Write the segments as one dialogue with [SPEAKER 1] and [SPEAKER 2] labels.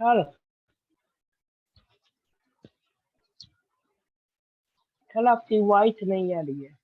[SPEAKER 1] कल कल आपकी वॉइस नहीं आ रही है।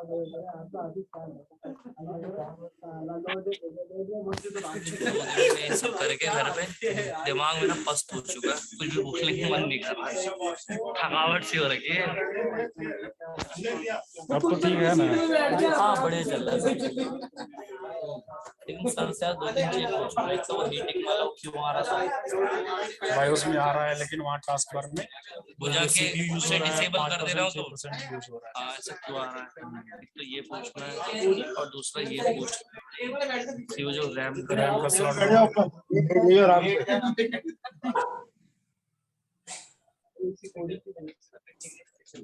[SPEAKER 2] ये सब करके घर पे दिमाग मेरा पस्त हो चुका है, कुछ भी भूखने की मन नहीं कर रहा, थकावट सी हो रही है।
[SPEAKER 3] अब तो ठीक है ना?
[SPEAKER 2] हाँ बढ़िया चल रहा है, लेकिन सर से आज 2-3 चीज पूछूंगा। एक तो वो हीटिंग वाला क्यों आ रहा था
[SPEAKER 3] भाई उसमें आ रहा है, लेकिन वहाँ टास्क बार में
[SPEAKER 2] वो जाके उसे डिसेबल कर दे रहा हूँ तो
[SPEAKER 3] 5% यूज हो रहा है।
[SPEAKER 2] ऐसा क्यों आ रहा है। एक तो ये पूछना है और दूसरा ये पूछना है कि वो जो रैम
[SPEAKER 3] रैम का स्लॉट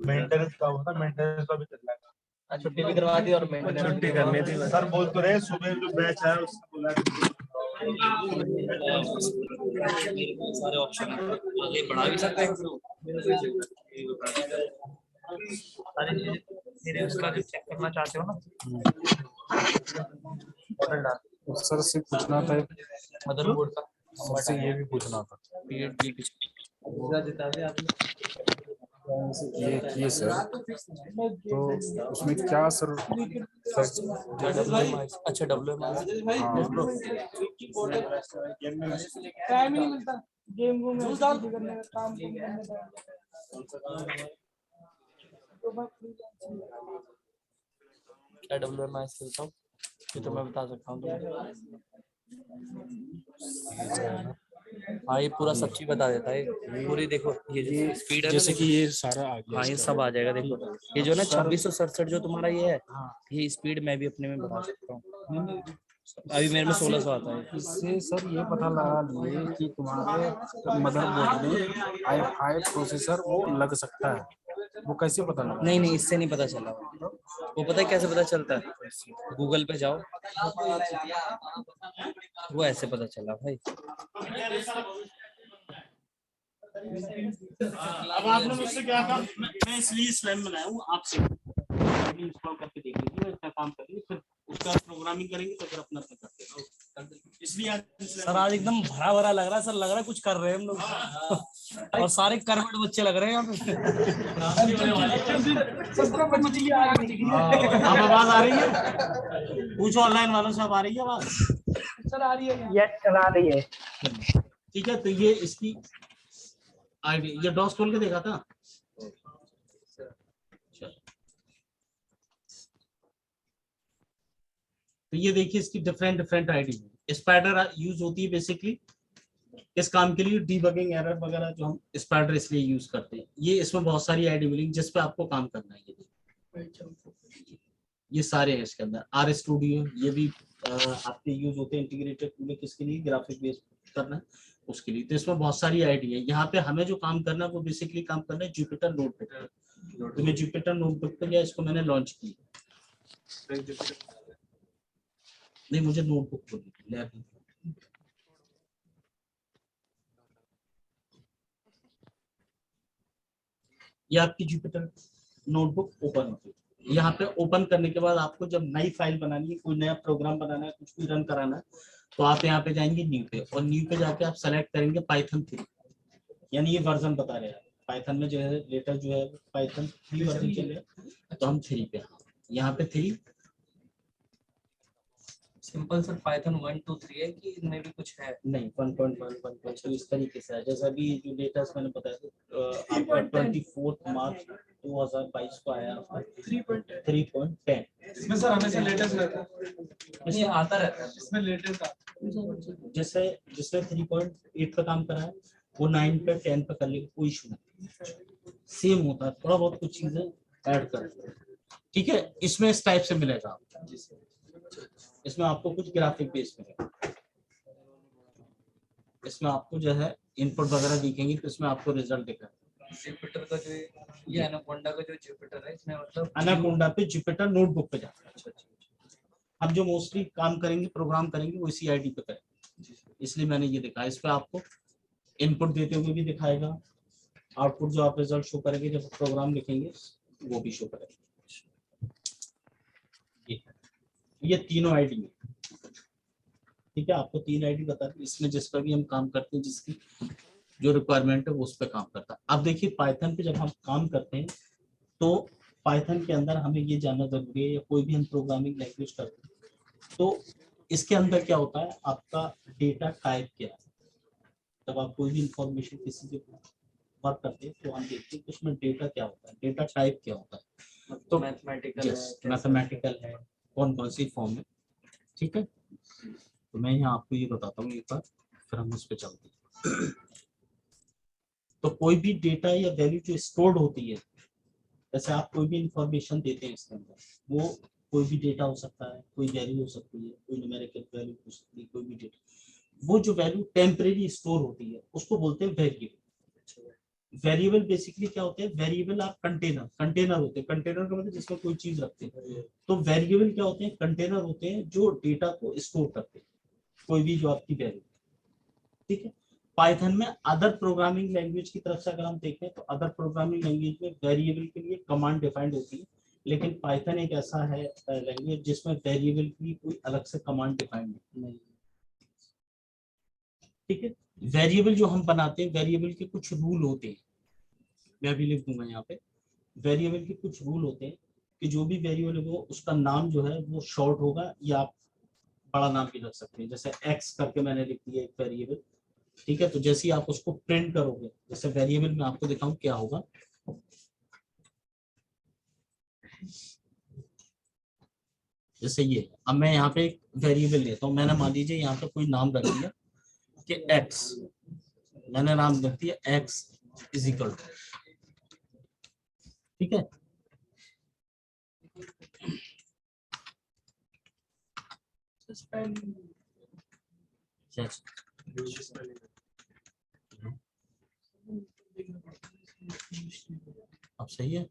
[SPEAKER 4] मेंटेनेंस का होता, मेंटेनेंस का भी चल रहा है।
[SPEAKER 2] छुट्टी भी करवा दी और
[SPEAKER 4] छुट्टी करनी थी सर, बोल तो रहे सुबह जो बैच है उससे बोला
[SPEAKER 2] सारे ऑप्शन आगे बढ़ा भी सकते हैं। सारी चीजें मेरे उसका जो चेक करना चाहते हो ना,
[SPEAKER 3] सर से पूछना था,
[SPEAKER 2] मदरबोर्ड का
[SPEAKER 3] सर से ये भी पूछना था। ये सर, तो उसमें क्या सर सर्च?
[SPEAKER 2] अच्छा WMI
[SPEAKER 1] टाइम ही नहीं मिलता गेम करने का, काम करने का। तो बस
[SPEAKER 2] क्या WMI खेलता हूँ ये तो मैं बता सकता हूँ। हाँ ये पूरा सब चीज बता देता है पूरी। देखो ये स्पीड है
[SPEAKER 3] जैसे कि ये सारा आ गया।
[SPEAKER 2] हाँ ये सब आ जाएगा। देखो ये जो ना 2667 जो तुम्हारा ये है, ये स्पीड मैं भी अपने में बढ़ा सकता हूँ। अभी मेरे में 1600 आता है।
[SPEAKER 3] इससे सर ये पता लगा लिए कि तुम्हारे मदरबोर्ड में i5 प्रोसेसर वो लग सकता है, वो कैसे पता लगा?
[SPEAKER 2] नहीं नहीं इससे नहीं पता चला। वो पता है कैसे पता चलता है, गूगल पे जाओ, वो ऐसे पता चला भाई।
[SPEAKER 5] अब आपने मुझसे क्या कहा, मैं इसलिए स्लैम बनाया हूँ आपसे इंस्टॉल करके देख लीजिए, इसका काम करेंगे, फिर उसका प्रोग्रामिंग करेंगे तो फिर अपना करते हैं। इसलिए
[SPEAKER 2] सर आज एकदम भरा भरा लग रहा है सर, लग रहा है कुछ कर रहे हैं हम लोग और सारे करवट बच्चे लग रहे हैं यहाँ पे।
[SPEAKER 5] अब आवाज आ रही है, पूछो ऑनलाइन वालों से, अब आ रही है आवाज?
[SPEAKER 1] सर आ रही है, यस चला रही है।
[SPEAKER 5] ठीक है, तो ये इसकी आईडी, ये डॉस खोल के देखा था। तो ये देखिए इसकी डिफरेंट डिफरेंट आईडी है। स्पाइडर यूज होती है बेसिकली इस काम के लिए, डीबगिंग एरर वगैरह जो हम स्पाइडर इसलिए यूज करते हैं। ये इसमें बहुत सारी आईडी मिलेंगी जिस पे आपको काम करना है। ये सारे हैं इसके अंदर। आर स्टूडियो ये भी आपके यूज होते हैं इंटीग्रेटेड टूल किसके लिए, ग्राफिक बेस करना है उसके लिए। तो इसमें बहुत सारी आईडी है। यहाँ पे हमें जो काम करना है वो बेसिकली काम करना है जुपिटर नोटबुक पे। तो मैं जुपिटर नोटबुक पे गया, इसको मैंने लॉन्च किया। नहीं मुझे नोटबुक खोलनी, ये आपकी जुपिटर नोटबुक ओपन होती है। यहाँ पे ओपन करने के बाद आपको जब नई फाइल बनानी है, कोई नया प्रोग्राम बनाना है, कुछ भी रन कराना है, तो आप यहाँ पे जाएंगे न्यू पे, और न्यू पे जाके आप सेलेक्ट करेंगे पाइथन 3, यानी ये वर्जन बता रहे हैं पाइथन में जो है लेटर जो है पाइथन 3 वर्जन चल रहा है, तो हम 3 पे, यहाँ पे 3
[SPEAKER 2] सिंपल सर पाइथन 1 2 3 है कि इनमें भी कुछ है?
[SPEAKER 5] नहीं 1.1 1.2 इस तरीके से है। जैसा भी जो लेटेस्ट मैंने बताया था आपका 24 मार्च 2022 को आया आपका 3.10।
[SPEAKER 4] इसमें सर हमेशा लेटेस्ट रहता है,
[SPEAKER 2] ये आता रहता है
[SPEAKER 4] इसमें लेटेस्ट आता है।
[SPEAKER 5] जैसे जिसने 3.8 पे काम करा है वो 9 पे 10 पे कर लेगा, कोई इशू नहीं, सेम होता है, थोड़ा बहुत कुछ चीजें ऐड कर। ठीक है, इसमें इस टाइप से मिलेगा आपको। इसमें आपको कुछ ग्राफिक बेस मिलेगा, इसमें आपको जो है इनपुट वगैरह दिखेंगे, तो इसमें आपको रिजल्ट दिखेगा।
[SPEAKER 2] जुपिटर का जो ये एनाकोंडा का जो जुपिटर है इसमें मतलब
[SPEAKER 5] एनाकोंडा पे जुपिटर नोटबुक पे जाता है। हम जो मोस्टली काम करेंगे प्रोग्राम करेंगे वो इसी आईडी पे करेंगे, इसलिए मैंने ये दिखाया। इस पे आपको इनपुट देते हुए भी दिखाएगा, आउटपुट जो आप रिजल्ट शो करेंगे जब प्रोग्राम लिखेंगे वो भी शो करेगा। ये तीनों आईडी है, ठीक है, आपको 3 आईडी बता दी। इसमें जिस पर भी हम काम करते हैं, जिसकी जो रिक्वायरमेंट है वो उस पर काम करता है। अब देखिए पाइथन पे जब हम काम करते हैं तो पाइथन के अंदर हमें ये जानना जरूरी है, या कोई भी हम प्रोग्रामिंग लैंग्वेज करते हैं तो इसके अंदर क्या होता है, आपका डेटा टाइप क्या है। जब आप कोई भी इंफॉर्मेशन किसी के वर्क करते हैं तो हम देखते हैं कि उसमें डेटा क्या होता है, डेटा टाइप क्या होता है। तो मैथमेटिकल है, कौन कौन सी फॉर्म है, ठीक है। तो मैं यहाँ आपको ये बताता हूँ एक बार, फिर हम उस पर चलते हैं। तो कोई भी डेटा या वैल्यू जो स्टोर्ड होती है, जैसे आप कोई भी इंफॉर्मेशन देते हैं इसके अंदर, वो कोई भी डेटा हो सकता है, कोई वैल्यू हो सकती है, कोई न्यूमेरिकल वैल्यू हो सकती है, कोई भी डेटा, वो जो वैल्यू टेम्परेरी स्टोर होती है उसको बोलते हैं वेरिएबल। वेरिएबल बेसिकली क्या होते हैं, वेरिएबल आप कंटेनर होते हैं, कंटेनर का मतलब जिसमें कोई चीज रखते हैं। तो वेरिएबल क्या होते हैं, कंटेनर होते हैं जो डेटा को स्टोर करते हैं, कोई भी जो आपकी वैल्यू, ठीक है। पाइथन में अदर प्रोग्रामिंग लैंग्वेज की तरफ से अगर हम देखें तो अदर प्रोग्रामिंग लैंग्वेज में वेरिएबल के लिए कमांड डिफाइंड होती है, लेकिन पाइथन एक ऐसा है लैंग्वेज जिसमें वेरिएबल की कोई अलग से कमांड डिफाइंड नहीं, ठीक है। वेरिएबल जो हम बनाते हैं, वेरिएबल के कुछ रूल होते हैं, मैं भी लिख दूंगा यहाँ पे। वेरिएबल के कुछ रूल होते हैं कि जो भी वेरिएबल हो उसका नाम जो है वो शॉर्ट होगा, या आप बड़ा नाम भी रख सकते हैं। जैसे एक्स करके मैंने लिख दिया एक वेरिएबल, ठीक है। तो जैसे ही आप उसको प्रिंट करोगे, जैसे वेरिएबल में आपको दिखाऊं क्या होगा, जैसे ये, अब मैं यहाँ पे एक वेरिएबल लेता हूँ, मैंने मान लीजिए यहाँ पे कोई नाम रख दिया कि x, मैंने नाम रख दिया x इज इक्वल टू, ठीक है। अब सही है,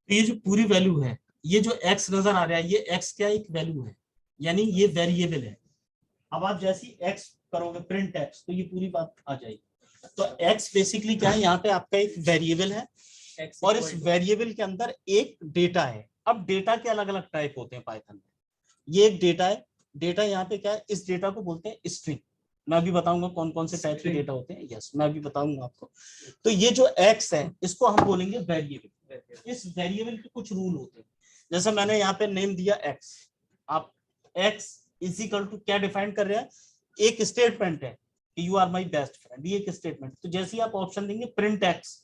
[SPEAKER 5] ये जो पूरी वैल्यू है, ये जो x नजर आ रहा है, ये x क्या एक वैल्यू है, यानी ये वेरिएबल है। अब आप जैसी x करोगे प्रिंट x, तो ये पूरी बात आ जाएगी। तो x बेसिकली क्या है, यहाँ पे आपका एक वेरिएबल है, और इस वेरिएबल के अंदर एक डेटा है। अब डेटा के अलग अलग टाइप होते हैं पाइथन में, ये एक डेटा है, डेटा यहाँ पे क्या है, इस डेटा को बोलते हैं स्ट्रिंग। मैं भी बताऊंगा कौन कौन से टाइप के डेटा होते हैं, यस मैं भी बताऊंगा आपको। तो ये जो x है इसको हम बोलेंगे वेरिएबल। इस वेरिएबल के कुछ रूल होते हैं, जैसे मैंने यहाँ पे नेम दिया x, आप x इज इक्वल टू क्या डिफाइन कर रहे हैं, एक स्टेटमेंट है कि you are my best friend, ये एक स्टेटमेंट। तो जैसे ही आप ऑप्शन देंगे प्रिंट x,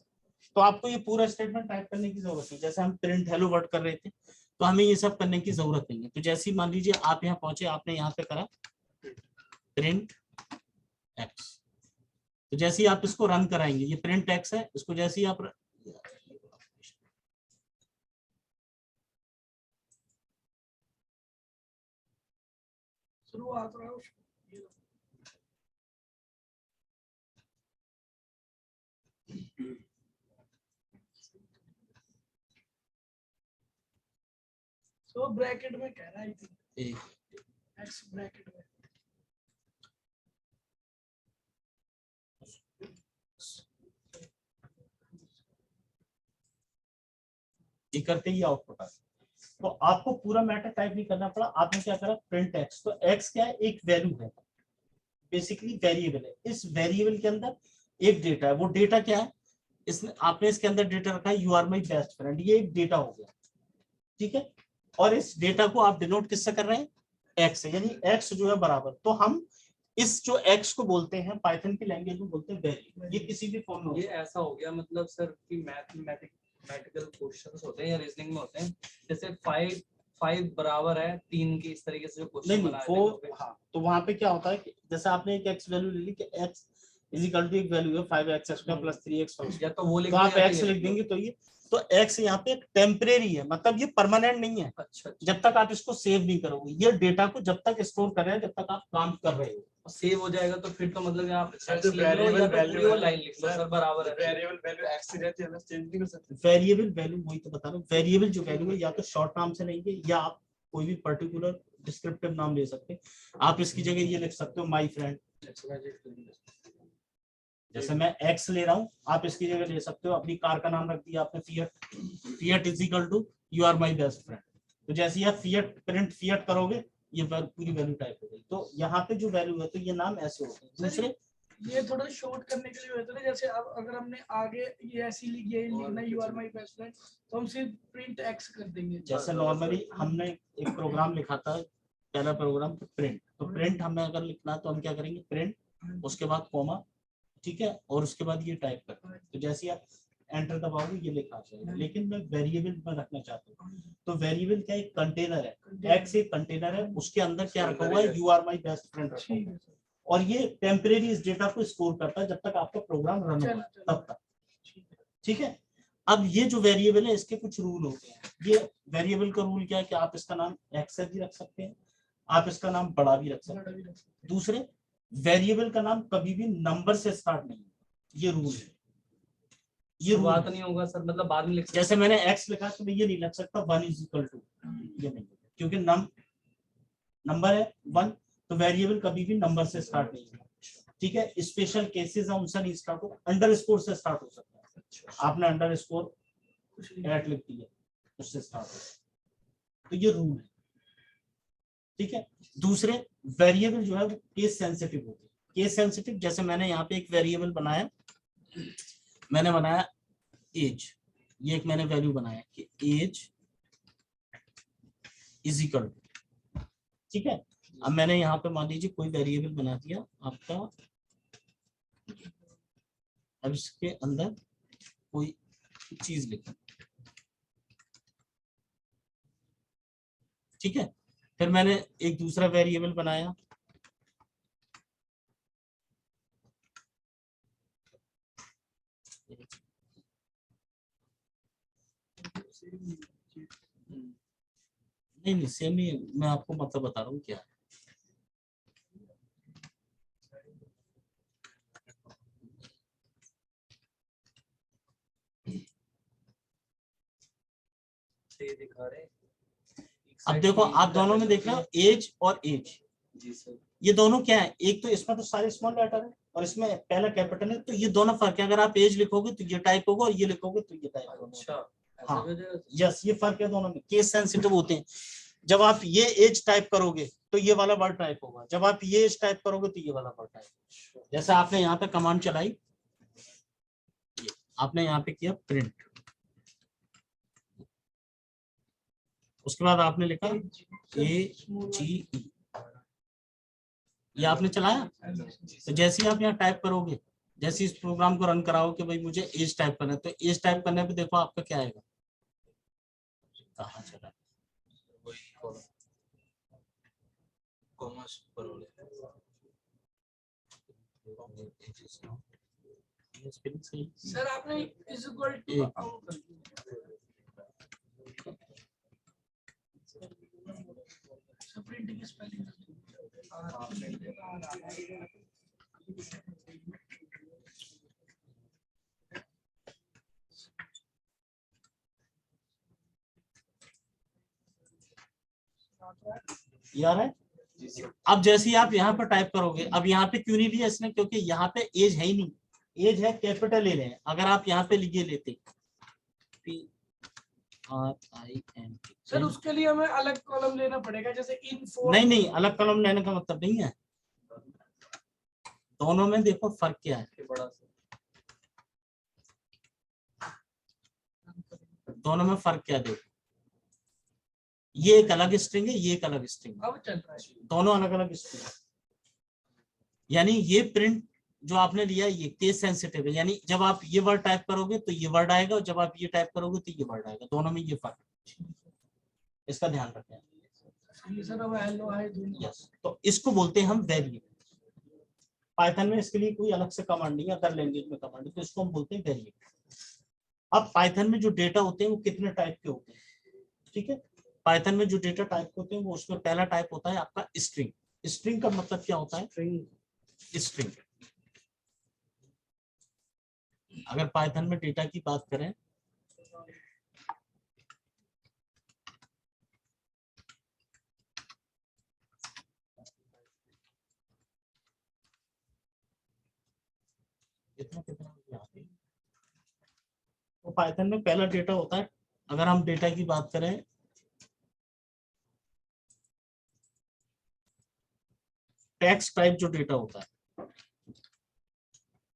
[SPEAKER 5] तो आपको ये पूरा स्टेटमेंट टाइप करने की जरूरत नहीं। जैसे हम प्रिंट हेलो वर्ड कर रहे थे, तो हमें ये सब करने की जरूरत नहीं है। तो जैसे ही मान लीजिए आप यहाँ पहुंचे, आपने यहाँ पे करा प्रिंट x, तो जैसे ही आप इसको रन कराएंगे, ये प्रिंट x है, इसको जैसे ही आप
[SPEAKER 1] शुरुआत तो ब्रैकेट में कह रहा है एक्स ब्रैकेट में,
[SPEAKER 5] ये करते ही आउटपुट आ। तो आपको पूरा मैटर टाइप नहीं करना पड़ा, आपने क्या करा प्रिंट x। तो x क्या है, एक वैल्यू है, बेसिकली वेरिएबल है। इस वेरिएबल के अंदर एक डेटा है, वो डेटा क्या है, इसने आपने इसके अंदर डेटा रखा है you are my best friend, ये एक डेटा हो गया, ठीक है। और इस डेटा को आप डिनोट किससे कर रहे हैं, x से, यानी x जो है बराबर। तो हम इस जो x को बोलते हैं पाइथन की लैंग्वेज में बोलते हैं वेरिएबल। ये किसी भी फॉर्म में,
[SPEAKER 6] ये ऐसा हो गया मतलब सर कि मैथमेटिकल क्वेश्चंस होते हैं या रीजनिंग में होते हैं, जैसे 5 बराबर है 3 की, इस तरीके से जो क्वेश्चन
[SPEAKER 5] नहीं
[SPEAKER 6] बनाए
[SPEAKER 5] वो हाँ, तो वहां पे क्या होता है कि जैसे आपने एक x वैल्यू ले ली कि x इज इक्वल टू एक वैल्यू है 5x² प्लस 3x,
[SPEAKER 6] या तो वो लिख
[SPEAKER 5] तो आप
[SPEAKER 6] दो या
[SPEAKER 5] x
[SPEAKER 6] तो ये
[SPEAKER 5] लिख देंगे। तो ये तो x यहाँ पे एक टेम्परेरी है, मतलब ये परमानेंट नहीं है।
[SPEAKER 6] अच्छा,
[SPEAKER 5] जब तक आप इसको सेव नहीं करोगे, ये डेटा को जब तक स्टोर कर रहे हैं जब तक आप काम कर रहे हो।
[SPEAKER 6] सेव हो जाएगा तो फिर तो मतलब आप
[SPEAKER 4] सर,
[SPEAKER 6] x
[SPEAKER 4] जो
[SPEAKER 6] लिख लो या
[SPEAKER 4] वेरिएबल
[SPEAKER 6] तो पूरी वो
[SPEAKER 4] वैल्यू
[SPEAKER 6] लाइन लिख लो सर, बराबर है।
[SPEAKER 4] वेरिएबल वैल्यू एक्स ही रहती है ना, चेंज नहीं कर सकते।
[SPEAKER 5] वेरिएबल वैल्यू वही तो बता रहा हूँ, वेरिएबल जो वैल्यू है या तो शॉर्ट नाम से लेंगे, या आप कोई भी पर्टिकुलर डिस्क्रिप्टिव नाम ले सकते हैं। आप इसकी जगह ये लिख सकते हो माई फ्रेंड, जैसे मैं x ले रहा हूँ, आप इसकी जगह ले सकते हो अपनी कार का नाम रख दिया आपने Fiat is equal to you are my best friend. तो जैसे ही आप फिएट प्रिंट फिएट करोगे, ये पूरी वैल्यू टाइप हो गई। तो यहाँ पे जो वैल्यू है तो ये नाम ऐसे होते हैं। दूसरे
[SPEAKER 1] ये थोड़ा शॉर्ट करने के लिए होता है ना, जैसे अब अगर हमने आगे ये ऐसी लिखी है, लिखना you are my best friend, तो हम सिर्फ प्रिंट एक्स कर देंगे।
[SPEAKER 5] जैसे नॉर्मली हमने एक प्रोग्राम लिखा था, पहला प्रोग्राम प्रिंट, तो प्रिंट हमें अगर लिखना है तो हम क्या करेंगे, प्रिंट उसके बाद कॉमा, ठीक है, और उसके बाद ये टाइप करते, तो जैसे आप एंटर दबाओगे ये लिखा जाएगा। लेकिन मैं वेरिएबल में रखना चाहता हूँ, तो वेरिएबल क्या एक कंटेनर है, एक्स एक कंटेनर है, उसके अंदर क्या रखा हुआ है, you are my best friend रखा हुआ है, और ये टेम्परेरी इस डेटा को स्टोर करता है जब तक आपका प्रोग्राम रन हो तब तक, ठीक है। अब ये जो वेरिएबल है इसके कुछ रूल होते हैं। ये वेरिएबल का रूल क्या है कि आप इसका नाम एक्स भी रख सकते हैं, आप इसका नाम बड़ा भी रख सकते हैं। दूसरे, वेरिएबल का नाम कभी भी नंबर से स्टार्ट नहीं है, ये रूल है। ये
[SPEAKER 6] बात नहीं होगा सर, मतलब बाद में लिख सकते।
[SPEAKER 5] जैसे मैंने x लिखा तो मैं ये नहीं लिख सकता 1 = 2, ये नहीं, क्योंकि नंबर है 1, तो वेरिएबल कभी भी नंबर से स्टार्ट नहीं होगा, ठीक है। स्पेशल केसेस है उनसे नहीं स्टार्ट हो, अंडरस्कोर से स्टार्ट हो सकता है। आपने अंडरस्कोर ऐड लिख दिया, उससे स्टार्ट हो, तो ये रूल है, ठीक है। दूसरे, वेरिएबल जो है वो केस सेंसिटिव होते हैं। केस सेंसिटिव, जैसे मैंने यहाँ पे एक वेरिएबल बनाया, मैंने बनाया एज, ये एक मैंने वैल्यू बनाया कि एज = ठीक है। अब मैंने यहाँ पे मान लीजिए कोई वेरिएबल बना दिया आपका, अब इसके अंदर कोई चीज लिखी, ठीक है। फिर मैंने एक दूसरा वेरिएबल बनाया, नहीं सेम नहीं, मैं आपको मतलब बता रहा हूँ क्या है।
[SPEAKER 6] दिखा रहे।
[SPEAKER 5] अब देखो आप दोनों में देख रहे हो एज और एज,
[SPEAKER 6] जी सर,
[SPEAKER 5] ये दोनों क्या है, एक तो इसमें तो सारे स्मॉल लेटर है और इसमें पहला कैपिटल है, तो ये दोनों फर्क है। अगर आप एज लिखोगे तो ये टाइप होगा और ये लिखोगे तो ये टाइप होगा।
[SPEAKER 6] अच्छा,
[SPEAKER 5] हाँ, यस, ये फर्क है दोनों में, केस सेंसिटिव होते हैं। जब आप ये एज टाइप करोगे तो ये वाला वर्ड टाइप होगा, जब आप ये एज टाइप करोगे तो ये वाला वर्ड टाइप होगा। जैसे आपने यहाँ पे कमांड चलाई, आपने यहाँ पे किया प्रिंट, उसके बाद आपने लिखा AGE, ये आपने चलाया। तो जैसे ही आप यहाँ टाइप करोगे, जैसे इस प्रोग्राम को रन कराओ कि भाई मुझे एज टाइप करना है, तो एज टाइप करने पे देखो आपका क्या आएगा, कहाँ चला,
[SPEAKER 1] सर आपने प्रिंट की स्पेलिंग
[SPEAKER 5] यार है। अब जैसे ही आप यहाँ पर टाइप करोगे, अब यहाँ पे क्यों नहीं लिया इसने, क्योंकि यहाँ पे एज है ही नहीं, एज है कैपिटल ए है। अगर आप यहाँ पे लिखे लेते PRINT,
[SPEAKER 1] सर उसके लिए हमें अलग कॉलम लेना पड़ेगा, जैसे इन
[SPEAKER 5] नहीं, अलग कॉलम लेने का मतलब नहीं है। दोनों में देखो फर्क क्या है, दोनों में फर्क क्या देखो, ये एक अलग स्ट्रिंग है, ये एक अलग स्ट्रिंग है,
[SPEAKER 1] अब चल रहा है,
[SPEAKER 5] दोनों अलग अलग स्ट्रिंग है। यानी ये प्रिंट जो आपने लिया ये केस सेंसिटिव है, यानी जब आप ये वर्ड टाइप करोगे तो ये वर्ड आएगा, और जब आप ये टाइप करोगे तो ये वर्ड आएगा, दोनों में ये फर्क है, इसका ध्यान रखें।
[SPEAKER 1] सर अब हेलो हाय दोनों।
[SPEAKER 5] यस, तो इसको बोलते हैं हम वेरिएबल। पाइथन में इसके लिए कोई अलग से कमांड नहीं है, अदर लैंग्वेज में कमांड है, तो इसको हम बोलते हैं वेरिएबल। अब पाइथन में जो डेटा होते हैं वो कितने टाइप के होते हैं, ठीक है। पाइथन में जो डेटा टाइप होते हैं वो, उसमें पहला टाइप होता है आपका स्ट्रिंग। स्ट्रिंग का मतलब क्या होता है, स्ट्रिंग। अगर पाइथन में डेटा की बात करें, तो पाइथन में पहला डेटा होता है, अगर हम डेटा की बात करें टेक्स्ट टाइप जो डेटा होता है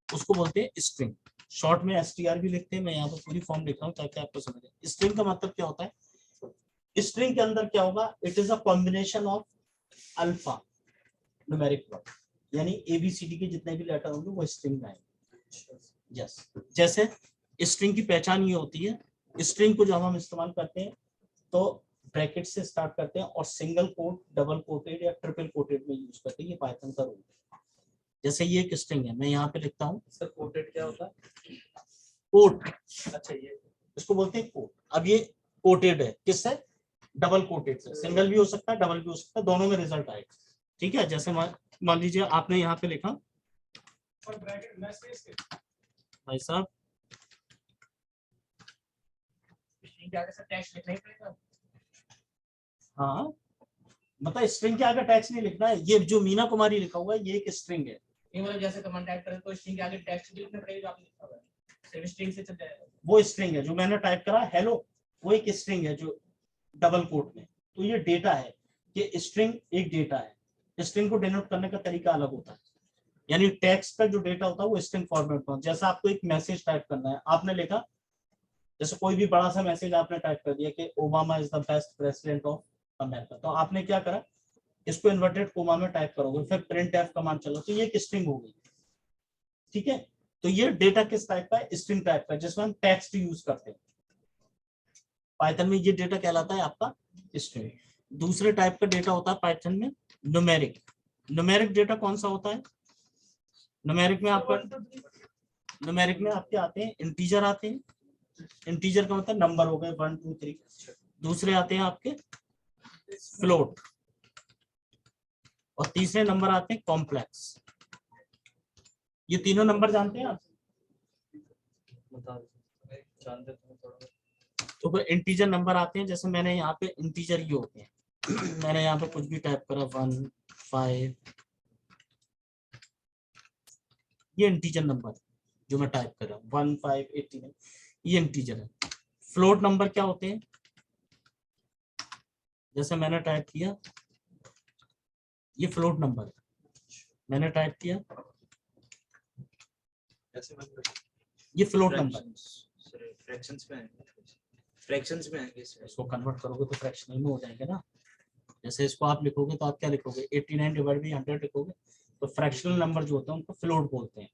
[SPEAKER 5] उसको बोलते हैं स्ट्रिंग। शॉर्ट में str भी लिखते हैं, मैं यहाँ पर पूरी फॉर्म लिख रहा हूँ ताकि आपको समझ आए। स्ट्रिंग का मतलब क्या होता है? स्ट्रिंग के अंदर क्या होगा? It is a combination of alpha numeric word, यानी ABCD के जितने भी लेटर होंगे वो स्ट्रिंग में आएंगे। यस, जैसे स्ट्रिंग की पहचान ये होती है, स्ट्रिंग को जब हम इस्तेमाल करते हैं तो ब्रैकेट से स्टार्ट करते हैं और सिंगल कोट, डबल कोटेड या ट्रिपल कोटेड में यूज करते हैं। ये पाइथन का रूल है। जैसे ये एक स्ट्रिंग है, मैं यहाँ पे लिखता हूँ
[SPEAKER 6] सर कोटेड क्या होता है?
[SPEAKER 5] कोट,
[SPEAKER 6] अच्छा ये
[SPEAKER 5] इसको बोलते हैं कोट। अब ये कोटेड है किससे? डबल कोटेड से। सिंगल भी हो सकता है, डबल भी हो सकता है, दोनों में रिजल्ट आएगा। ठीक है, जैसे मान लीजिए आपने यहाँ पे लिखा भाई साहब हाँ, मतलब स्ट्रिंग के आगे टैक्स नहीं लिखना है। ये जो मीना कुमारी लिखा हुआ है ये एक स्ट्रिंग है।
[SPEAKER 2] ये मतलब जैसे कमांड टाइप करें तो स्ट्रिंग के आगे टेक्स्ट भी लिखना पड़ेगा जो आपने लिखा हुआ है, सिर्फ स्ट्रिंग से चल जाएगा।
[SPEAKER 5] वो स्ट्रिंग है जो मैंने टाइप करा हेलो, वो एक स्ट्रिंग है जो डबल कोट में। तो ये डेटा है, ये स्ट्रिंग एक डेटा है। स्ट्रिंग को डिनोट करने का तरीका अलग होता है, यानी टेक्स्ट का जो डेटा होता है वो स्ट्रिंग फॉर्मेट में। जैसे आपको एक मैसेज टाइप करना है, आपने लिखा, जैसे कोई भी बड़ा सा मैसेज आपने टाइप कर दिया कि Obama is the best president of America, तो आपने क्या करा, इसको इन्वर्टेड कोमा में टाइप करोगे, फिर प्रिंट एफ कमांड चलो, तो ये एक स्ट्रिंग हो गई। ठीक है, तो ये डेटा किस टाइप का है? स्ट्रिंग टाइप का, जिसमें हम टेक्स्ट यूज करते हैं। पाइथन में ये डेटा कहलाता है आपका स्ट्रिंग। दूसरे टाइप का डेटा होता है पाइथन में न्यूमेरिक। न्यूमेरिक डेटा कौन सा होता है? न्यूमेरिक में आपके आते हैं इंटीजर आते हैं। इंटीजर का मतलब नंबर हो गए 1 2 3। दूसरे आते हैं आपके फ्लोट, और तीसरे नंबर आते हैं कॉम्प्लेक्स। ये तीनों नंबर जानते हैं आप?
[SPEAKER 6] जानते तो थोड़ा।
[SPEAKER 5] तो कोई इंटीजर नंबर आते हैं, जैसे मैंने यहाँ पे इंटीजर ये होते हैं मैंने यहाँ पे कुछ भी टाइप करा 1 5, ये इंटीजर नंबर जो मैं टाइप कर रहा हूँ 1 5 18, ये इंटीजर है। फ्लोट नंबर क्या होते हैं? जैसे मैंने टाइप किया, ये फ्लोट नंबर है, मैंने टाइप किया, ये फ्लोट नंबर।
[SPEAKER 2] फ्रैक्शंस में आएंगे इसमें।
[SPEAKER 5] इसको कन्वर्ट करोगे तो फ्रैक्शनल में हो जाएंगे ना। जैसे इसको आप लिखोगे तो आप क्या लिखोगे, 89 डिवाइड बाई 100 लिखोगे, तो फ्रैक्शनल नंबर जो होते हैं उनको फ्लोट बोलते हैं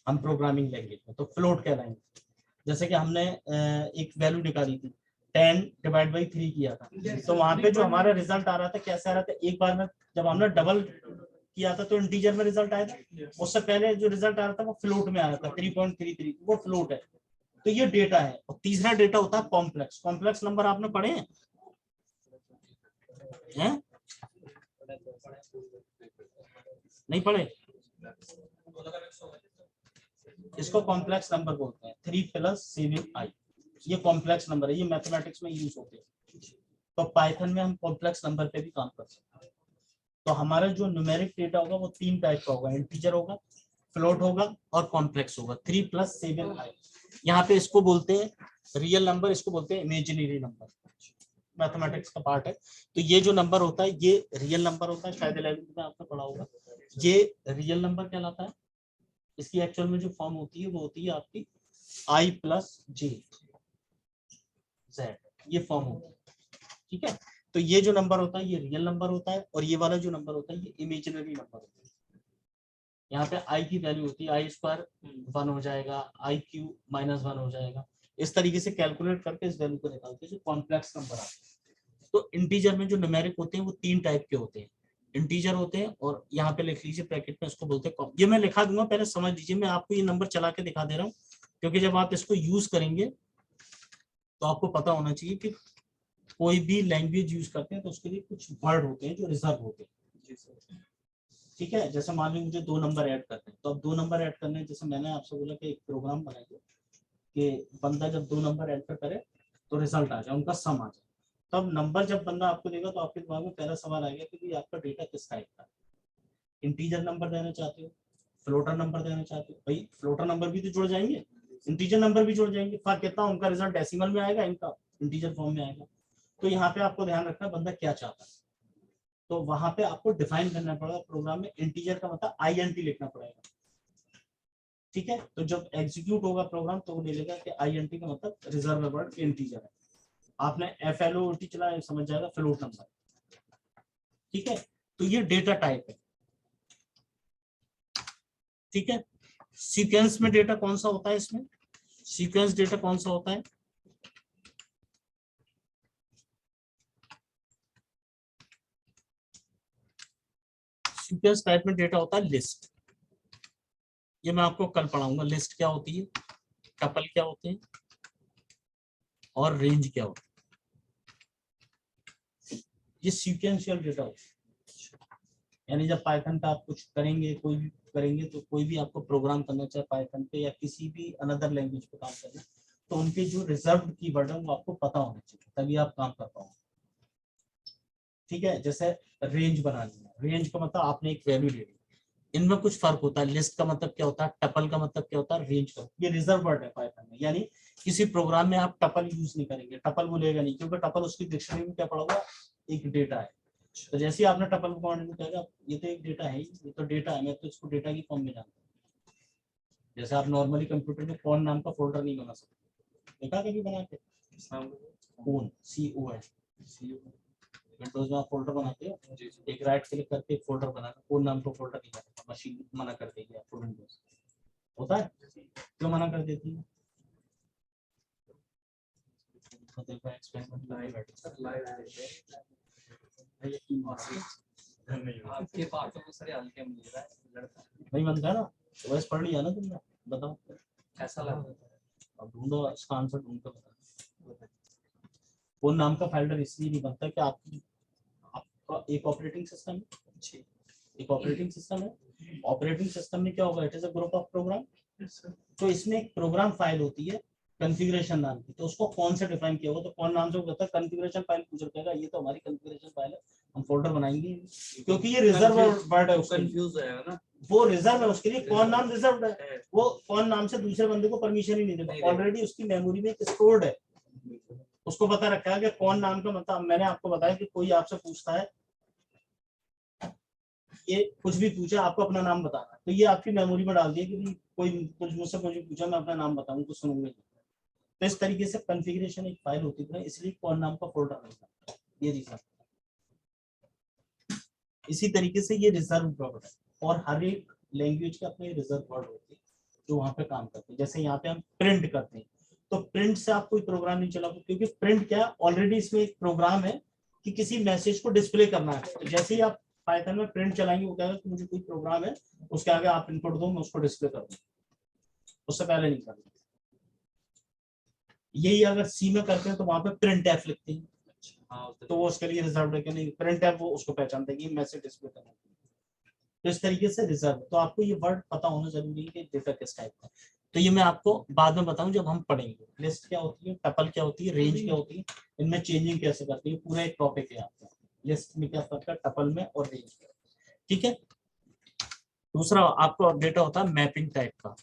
[SPEAKER 5] हम प्रोग्रामिंग लैंग्वेज में, तो फ्लोट कहलाएंगे। जैसे कि हमने एक वैल्यू निकाली थी 10 डिवाइड बाई 3 किया था, तो वहां पे जो हमारा रिजल्ट आ रहा था कैसे आ रहा था, एक बार में जब हमने डबल किया था तो इंटीजर में रिजल्ट आया था। उससे पहले जो रिजल्ट आ रहा था वो फ्लोट में आया था 3.33, वो फ्लोट है। तो ये डेटा है। और तीसरा डेटा होता है कॉम्प्लेक्स। कॉम्प्लेक्स नंबर आपने पढ़े हैं? नहीं पढ़े? इसको कॉम्प्लेक्स नंबर बोलते हैं, 3 + 7i। ये कॉम्प्लेक्स नंबर है, ये मैथमेटिक्स में यूज होते हैं। तो पाइथन में हम कॉम्प्लेक्स नंबर पे भी काम कर सकते हैं। तो हमारा जो न्यूमेरिक डेटा होगा वो 3 टाइप का होगा, इंटीजर होगा, फ्लोट होगा और कॉम्प्लेक्स होगा। 3 + 7i, यहाँ पे इसको बोलते हैं रियल नंबर, इसको बोलते हैं इमेजिनरी नंबर, मैथमेटिक्स का पार्ट है। तो ये जो नंबर होता है ये रियल नंबर होता है, शायद 11th में आपने पढ़ा होगा। ये रियल नंबर कहलाता है। इसकी एक्चुअल में जो फॉर्म होती है वो होती है आपकी i + j z, ये फॉर्म होती है। ठीक है, तो ये जो नंबर होता है ये रियल नंबर होता है, और ये वाला जो नंबर होता है ये इमेजिनरी नंबर होता है। यहाँ पे i की वैल्यू होती है i² 1 हो जाएगा, iq -1 हो जाएगा। इस तरीके से कैलकुलेट करके इस वैल्यू को निकालते हैं जो कॉम्प्लेक्स नंबर आते हैं। तो इंटीजर में जो न्यूमेरिक होते हैं वो 3 टाइप के होते हैं, इंटीजर होते हैं, और यहाँ पे लिख लीजिए ब्रैकेट में, इसको बोलते हैं, ये मैं लिखा दूंगा, पहले समझ लीजिए। मैं आपको ये नंबर चला के दिखा दे रहा हूँ क्योंकि जब आप इसको यूज करेंगे तो आपको पता होना चाहिए कि कोई भी लैंग्वेज यूज करते हैं तो उसके लिए कुछ वर्ड होते हैं जो रिजर्व होते हैं। ठीक है, जैसे मान लीजिए मुझे 2 नंबर ऐड करने हैं, तो अब 2 नंबर ऐड करने हैं, जैसे मैंने आपसे बोला कि एक प्रोग्राम बनाइए कि बंदा जब 2 नंबर एंटर करे तो रिजल्ट आ जाए, उनका सम आ जाए। तब नंबर जब बंदा आपको देगा तो आपके दिमाग में पहला सवाल आएगा कि आपका डेटा किस टाइप का है। इंटीजर नंबर देना चाहते हो, फ्लोटर नंबर देना चाहते हो, भाई फ्लोटर नंबर भी तो जुड़ जाएंगे, इंटीजर नंबर भी जुड़ जाएंगे। फर्क कितना, उनका रिजल्ट डेसिमल में आएगा, इनका इंटीजर फॉर्म में आएगा। तो यहाँ पे आपको ध्यान रखना बंदा क्या चाहता है। तो वहां पे आपको डिफाइन करना पड़ेगा प्रोग्राम में, इंटीजर का मतलब INT लिखना पड़ेगा, ठीक है। तो जब एग्जीक्यूट होगा प्रोग्राम तो वो ले लेगा कि INT का मतलब रिजर्व वर्ड इंटीजर है। आपने FLOT चलाया समझ जाएगा फ्लोट नंबर, ठीक है। तो ये डेटा टाइप है, ठीक है। सीक्वेंस में डेटा कौन सा होता है, इसमें सीक्वेंस डेटा कौन सा होता है, सीक्वेंस टाइप में डेटा होता है लिस्ट। ये मैं आपको कल पढ़ाऊंगा, लिस्ट क्या होती है, टपल क्या होते हैं और रेंज क्या होता है। ये सीक्वेंशियल डेटा होता है, यानी जब पाइथन पे आप कुछ करेंगे, कोई भी करेंगे, तो कोई भी आपको प्रोग्राम करना चाहे पाइथन पे या किसी भी अनदर लैंग्वेज पे काम करना, तो उनके जो रिजर्व कीवर्ड है वो आपको पता होना चाहिए, तभी आप काम कर पाओगे, ठीक है। जैसे रेंज बनानी है, रेंज का मतलब आपने एक वैल्यू ले ली, इनमें कुछ फर्क होता है। लिस्ट का मतलब क्या होता है, टपल का मतलब क्या होता है, रेंज का। ये रिजर्व वर्ड है पाइथन में, यानी किसी प्रोग्राम में आप टपल यूज नहीं करेंगे, टपल बोलेगा नहीं, क्योंकि टपल उसकी डिक्शनरी में क्या पड़ा हुआ, एक डेटा है। तो जैसे ही आपने टपल को कमांड में कहेगा ये तो एक डेटा है, ये तो डेटा है, मैं तो इसको डेटा की फॉर्म में जानता हूँ। जैसे आप नॉर्मली कंप्यूटर में कौन नाम का फोल्डर नहीं बना सकते, देखा कभी बना के, कौन CON, विंडोज में आप फोल्डर बनाते हो, एक राइट क्लिक करके एक फोल्डर बनाना, कौन नाम का फोल्डर नहीं बनाना, मशीन मना कर देगी आपको, विंडोज होता है, क्यों मना कर देती है,
[SPEAKER 6] आपके बातों को सर हल्के में ले रहा है लड़का,
[SPEAKER 5] नहीं बनता है ना, तो वैसे पढ़ लिया ना तुमने, बताओ
[SPEAKER 6] ऐसा लग रहा है।
[SPEAKER 5] अब ढूंढो इसका आंसर, ढूंढ कर बताओ। कौन नाम का फोल्डर इसलिए नहीं बनता कि आपका एक ऑपरेटिंग सिस्टम है, एक ऑपरेटिंग सिस्टम है, ऑपरेटिंग सिस्टम में क्या होगा, it is a group of program, तो इसमें एक प्रोग्राम फाइल होती है कॉन्फ़िगरेशन नाम की, तो उसको कौन से डिफाइन किया होगा, तो कौन नाम से होता है, कॉन्फ़िगरेशन फाइल पूछ रखेगा, ये तो हमारी कॉन्फ़िगरेशन फाइल है, हम फोल्डर बनाएंगे, क्योंकि ये रिजर्व वर्ड है,
[SPEAKER 6] कंफ्यूज हो जाएगा ना,
[SPEAKER 5] वो रिजर्व है, उसके लिए कौन नाम रिजर्व है, वो कौन नाम से दूसरे बंदे को परमिशन ही नहीं देता, ऑलरेडी उसकी मेमोरी में स्टोर्ड है, उसको पता रखा है कि कौन नाम का मतलब। मैंने आपको बताया कि कोई आपसे पूछता है, ये कुछ भी पूछा, आपको अपना नाम बताना, तो ये आपकी मेमोरी में डाल दिया कि कोई कुछ मुझसे कुछ पूछा, मैं अपना नाम बताऊं तो सुनूंगा। तो इस तरीके से कॉन्फ़िगरेशन एक फाइल होती है, इसलिए कौन नाम का फोल्डर नहीं, ये रीजन। इसी तरीके से ये रिजर्व वर्ड है, और हर एक लैंग्वेज के अपने रिजर्व वर्ड होते हैं जो वहां पे काम करते हैं। जैसे यहाँ पे हम प्रिंट करते हैं, तो प्रिंट से आप कोई प्रोग्राम नहीं चला, क्योंकि प्रिंट क्या ऑलरेडी इसमें एक प्रोग्राम है कि किसी मैसेज को डिस्प्ले करना है, तो जैसे ही आप पाइथन में प्रिंट चलाएंगे, वो कहेगा कि मुझे कोई प्रोग्राम है, उसके आगे आप इनपुट दो, मैं उसको डिस्प्ले कर दूं, उससे पहले नहीं करना। यही अगर सी में करते हैं तो वहां पे प्रिंट एफ लिखते हैं, तो वो उसके लिए रिजर्व है कि नहीं, प्रिंट एफ वो उसको पहचानता है कि मैसेज डिस्प्ले करना है। तो इस तरीके से रिजर्व, तो आपको ये वर्ड पता होना जरूरी है कि डेटा किस टाइप का। तो ये मैं आपको बाद में बताऊं जब हम पढ़ेंगे, लिस्ट क्या होती है, टपल क्या होती है, रेंज क्या होती है, इनमें चेंजिंग कैसे करती है, पूरा एक टॉपिक है आपका, लिस्ट में क्या फर्क है, टपल में और रेंज में, ठीक है। दूसरा आपको डेटा होता है मैपिंग टाइप का।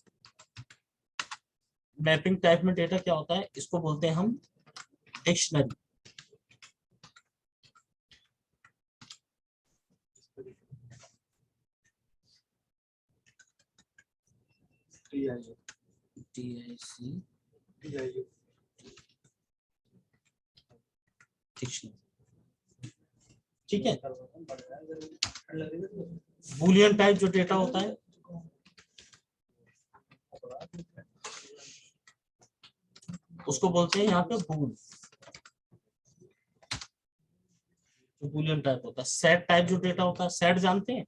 [SPEAKER 5] मैपिंग टाइप में डेटा क्या होता है, इसको बोलते हैं हम डिक्शनरी। ठीक है। बूलियन टाइप जो डेटा होता है, उसको बोलते हैं यहाँ पे बूल, बूलियन टाइप होता है। सेट टाइप जो डेटा होता है, सेट जानते हैं,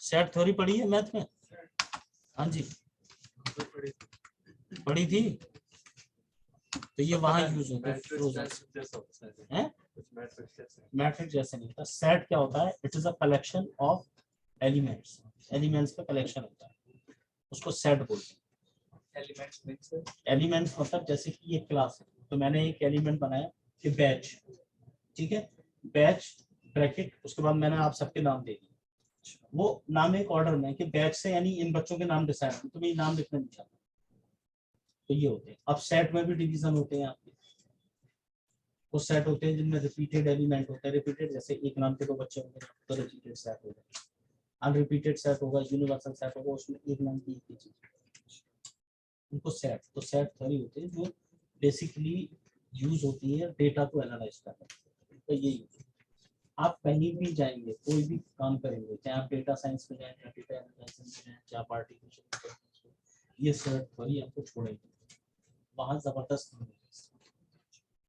[SPEAKER 5] सेट थ्योरी पढ़ी है मैथ में, हाँ जी पढ़ी थी, तो ये वहां यूज होता है, मैट्रिक्स जैसे नहीं होता। सेट क्या होता है, it is a collection of elements, elements का कलेक्शन होता है, उसको सेट बोलते हैं। एलिमेंट्स मतलब जैसे कि ये क्लास है, तो मैंने एक एलिमेंट बनाया कि बैच, ठीक है, बैच ब्रैकेट, उसके बाद मैंने आप सबके नाम दे दिए, वो नाम एक ऑर्डर में कि बैच से यानी इन बच्चों के नाम डिसाइड, तो मैं नाम लिखना नहीं चाहता, तो ये होते हैं। अब सेट में भी डिवीजन होते हैं आपके, वो सेट होते हैं जिनमें रिपीटेड एलिमेंट होता है। रिपीटेड जैसे एक नाम के दो बच्चे होंगे तो रिपीटेड सेट होगा। अनरिपीटेड सेट होगा, यूनिवर्सल सेट होगा, उसमें एक नाम की एक ही चीज, उनको सेट। तो सेट थ्योरी होते हैं जो बेसिकली यूज होती है डेटा को एनालाइज करने। तो यही आप कहीं भी जाएंगे, कोई भी काम करेंगे, चाहे आप डेटा साइंस में जाए, चाहे डेटा एनालिसिस में जाए, चाहे आप आर्टिफिशियल इंटेलिजेंस में, ये सेट थ्योरी आपको छोड़ेगी। वहां जबरदस्त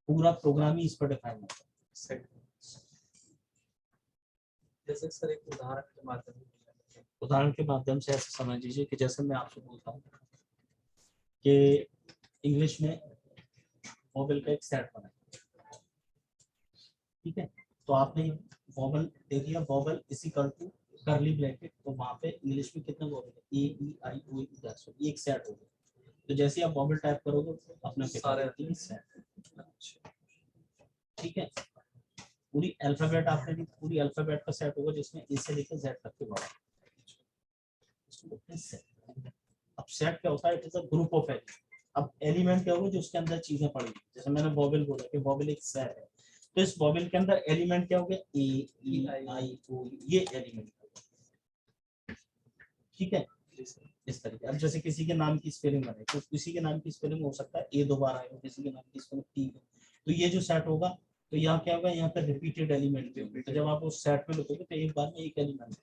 [SPEAKER 5] पूरा प्रोग्राम ही इस पर डिफाइन होता है।
[SPEAKER 6] जैसे सर एक
[SPEAKER 5] उदाहरण के माध्यम से ऐसे समझ लीजिए कि जैसे मैं आपसे बोलता हूँ कि इंग्लिश में वोवेल का एक सेट बना, ठीक है, तो आपने वोवेल दे दिया, vowel is equal to curly bracket, तो वहां पे इंग्लिश में कितने वोवेल है, A E I O U, that's all, एक सेट हो गया। तो जैसे आप वोवेल टाइप करोगे अपने सारे 3 सेट, ठीक है, पूरी अल्फाबेट आपने दी, पूरी अल्फाबेट का सेट होगा जिसमें ए से लेकर जेड तक के वर्ड। अब सेट क्या होता है, it is a group of element. अब एलिमेंट क्या होगा, जो उसके अंदर चीजें पड़ेंगी। जैसे मैंने वोवेल बोला कि वोवेल एक सेट है, तो इस वोवेल के अंदर एलिमेंट क्या हो गया, ए ई आई ओ, ये एलिमेंट, ठीक है, इस तरीके। अब जैसे किसी के नाम की स्पेलिंग बने, तो किसी के नाम की स्पेलिंग हो सकता है ए 2 बार आएगा, किसी के नाम की स्पेलिंग टी, तो ये जो सेट होगा, तो यहाँ क्या होगा, यहाँ पर रिपीटेड एलिमेंट भी होंगे। तो जब आप उस सेट में लिखोगे तो एक बार में एक एलिमेंट,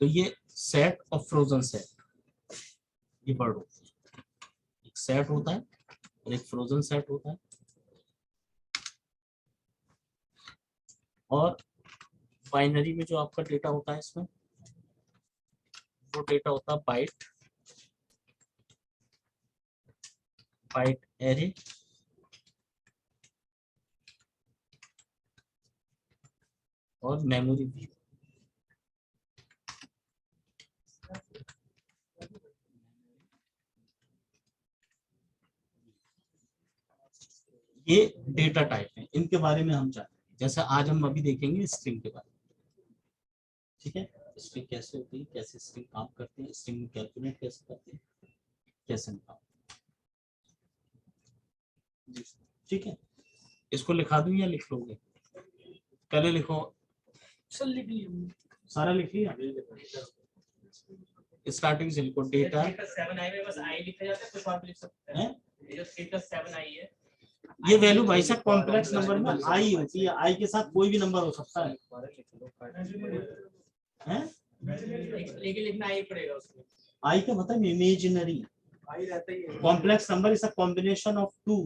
[SPEAKER 5] तो ये सेट और फ्रोजन सेट, ये वर्ड होता है। एक सेट होता है और एक फ्रोजन सेट होता है। और बाइनरी में जो आपका डेटा होता है इसमें, वो डेटा होता है बाइट, बाइट एरे, और मेमोरी व्यू। ये डेटा टाइप है, इनके बारे में हम जानते हैं। जैसे आज हम अभी देखेंगे स्ट्रिंग के बारे में, ठीक है, स्ट्रिंग कैसे होती है, कैसे स्ट्रिंग काम करते हैं, स्ट्रिंग कैलकुलेट कैसे करते हैं, कैसे निकालते हैं, ठीक है। इसको लिखा दूं या लिख लोगे, पहले लिखो,
[SPEAKER 1] सर लिख लिया,
[SPEAKER 5] सारा लिख लिया, स्टार्टिंग से लिखो, डेटा
[SPEAKER 2] 7 आई में बस आई लिखा जाता है, कुछ और भी लिख सकते हैं। ये जो 3+7 आई है,
[SPEAKER 5] ये वैल्यू भाई साहब कॉम्प्लेक्स नंबर में आई होती है, आई के साथ कोई भी नंबर हो सकता है, हैं?
[SPEAKER 2] लेकिन लिखना आई पड़ेगा उसमें।
[SPEAKER 5] आई का मतलब imaginary, complex number is a combination of 2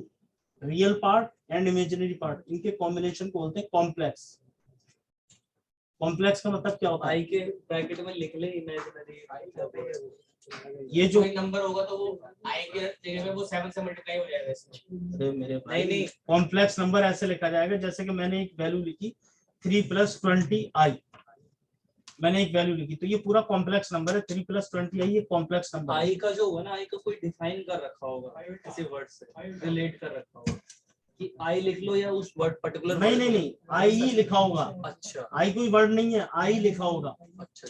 [SPEAKER 5] real part and imaginary part, इनके कॉम्बिनेशन को बोलते हैं कॉम्प्लेक्स। कॉम्प्लेक्स का मतलब क्या होता है,
[SPEAKER 6] आई के ब्रैकेट में लिख ले इमेजिनरी,
[SPEAKER 5] ये जो
[SPEAKER 2] कोई नंबर होगा तो वो आई के जगह में वो 7 से मल्टीप्लाई हो जाएगा इसमें।
[SPEAKER 5] अरे मेरे भाई,
[SPEAKER 6] नहीं
[SPEAKER 5] कॉम्प्लेक्स नंबर ऐसे लिखा जाएगा जैसे कि मैंने एक वैल्यू लिखी 3+20i, मैंने एक वैल्यू लिखी, तो ये पूरा कॉम्प्लेक्स नंबर है, 3+20i ये कॉम्प्लेक्स नंबर है।
[SPEAKER 6] आई का जो होगा ना, आई का कोई डिफाइन कर रखा होगा किसी वर्ड से, रिलेट कर रखा होगा कि आई लिख लो या उस वर्ड पर्टिकुलर।
[SPEAKER 5] नहीं नहीं नहीं, आई ही लिखा होगा,
[SPEAKER 6] अच्छा
[SPEAKER 5] आई कोई वर्ड नहीं है, आई लिखा होगा,
[SPEAKER 6] अच्छा,